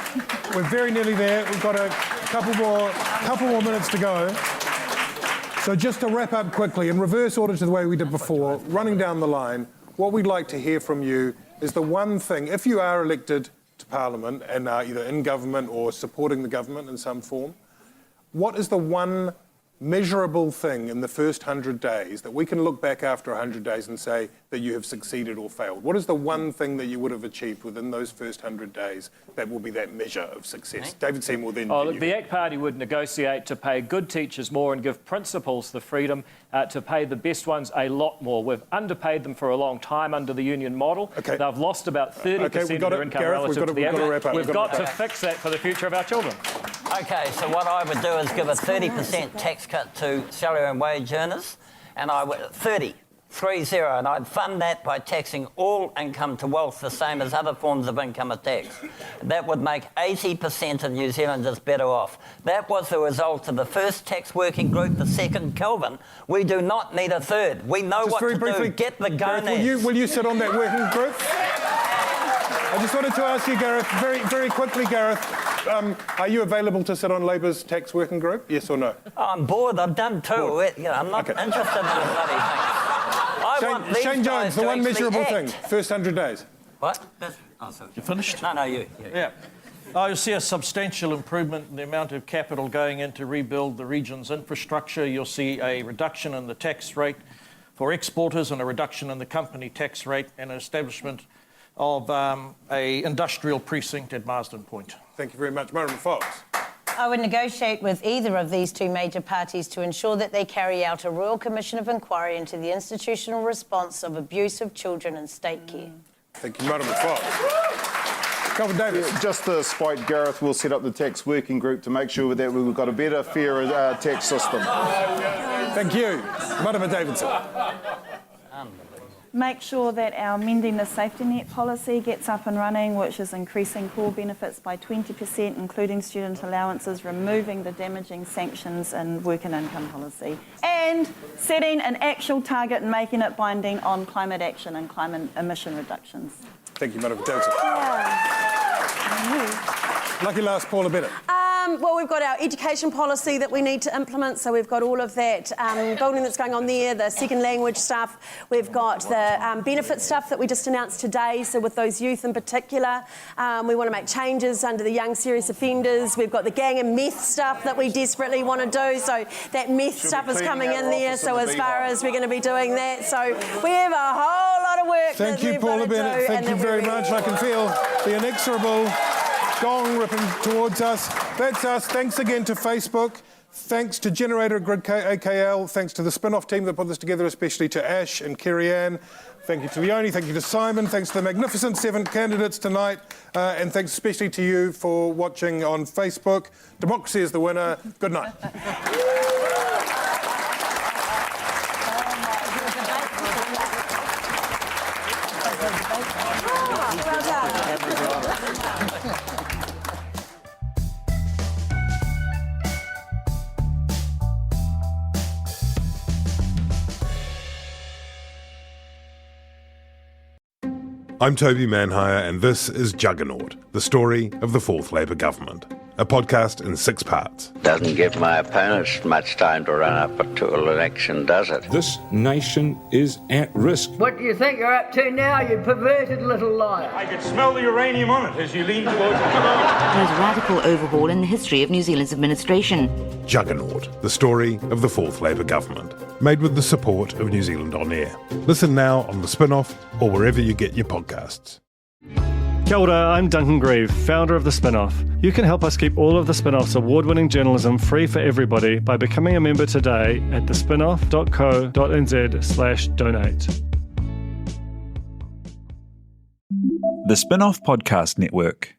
We're very nearly there. We've got a couple more minutes to go. So just to wrap up quickly, in reverse order to the way we did before, running down the line, what we'd like to hear from you is the one thing, if you are elected to Parliament and are either in government or supporting the government in some form, what is the one measurable thing in the first 100 days that we can look back after 100 days and say that you have succeeded or failed? What is the one thing that you would have achieved within those first 100 days that will be that measure of success? David Seymour, then. Look, the ACT Party would negotiate to pay good teachers more and give principals the freedom to pay the best ones a lot more. We've underpaid them for a long time under the union model. They've lost about 30% of their income relative to the average. We've got to fix that for the future of our children. Okay, so what I would do is give a 30% tax cut to salary and wage earners, and I would 30, and I'd fund that by taxing all income to wealth the same as other forms of income are taxed. That would make 80% of New Zealanders better off. That was the result of the first tax working group, the second Kelvin. We do not need a third. We know what to do. Get the gonads. Will you sit on that working group? I just wanted to ask you, Gareth, very, very quickly, Gareth, are you available to sit on Labour's tax working group? Yes or no? Oh, I'm bored. I've done two. I'm not interested in the bloody thing. Shane Jones, the one measurable thing. First 100 days. What? You finished? No, you. Yeah. You'll see a substantial improvement in the amount of capital going in to rebuild the region's infrastructure. You'll see a reduction in the tax rate for exporters and a reduction in the company tax rate and an establishment of a industrial precinct at Marsden Point. Thank you very much. Marama Fox. I would negotiate with either of these two major parties to ensure that they carry out a Royal Commission of Inquiry into the institutional response of abuse of children in state care. Thank you, Marama Fox. Kelvin Davidson. Just to spite Gareth, we'll set up the tax working group to make sure that we've got a better, fairer tax system. Thank you. Marama Davidson. Make sure that our Mending the Safety Net policy gets up and running, which is increasing core benefits by 20%, including student allowances, removing the damaging sanctions in work and income policy, and setting an actual target and making it binding on climate action and climate emission reductions. Thank you, Madam Davidson. Lucky last, Paula Bennett. Well, we've got our education policy that we need to implement, so we've got all of that building that's going on there, the second language stuff. We've got the benefit stuff that we just announced today, so with those youth in particular, we want to make changes under the young serious offenders. We've got the gang and meth stuff that we desperately want to do, so that meth stuff is coming in there, so as far as we're going to be doing that. So we have a whole lot of work. Thank you, Paula Bennett. Thank you very much. I can feel the inexorable gong ripping towards us. That's us. Thanks again to Facebook. Thanks to Generator Grid AKL. Thanks to the Spinoff team that put this together, especially to Ash and Kerry-Ann. Thank you to Leonie. Thank you to Simon. Thanks to the magnificent 7 candidates tonight. And thanks especially to you for watching on Facebook. Democracy is the winner. Good night. Well done. I'm Toby Manhire, and this is Juggernaut, the story of the Fourth Labour Government, a podcast in 6 parts. Doesn't give my opponents much time to run up to an election, does it? This nation is at risk. What do you think you're up to now, you perverted little liar? I could smell the uranium on it as you lean towards it. There's a radical overhaul in the history of New Zealand's administration. Juggernaut, the story of the Fourth Labour Government, made with the support of New Zealand On Air. Listen now on the Spinoff or wherever you get your podcasts. Kia ora, I'm Duncan Grieve, founder of The Spinoff. You can help us keep all of The Spinoff's award-winning journalism free for everybody by becoming a member today at thespinoff.co.nz/donate. The Spinoff Podcast Network.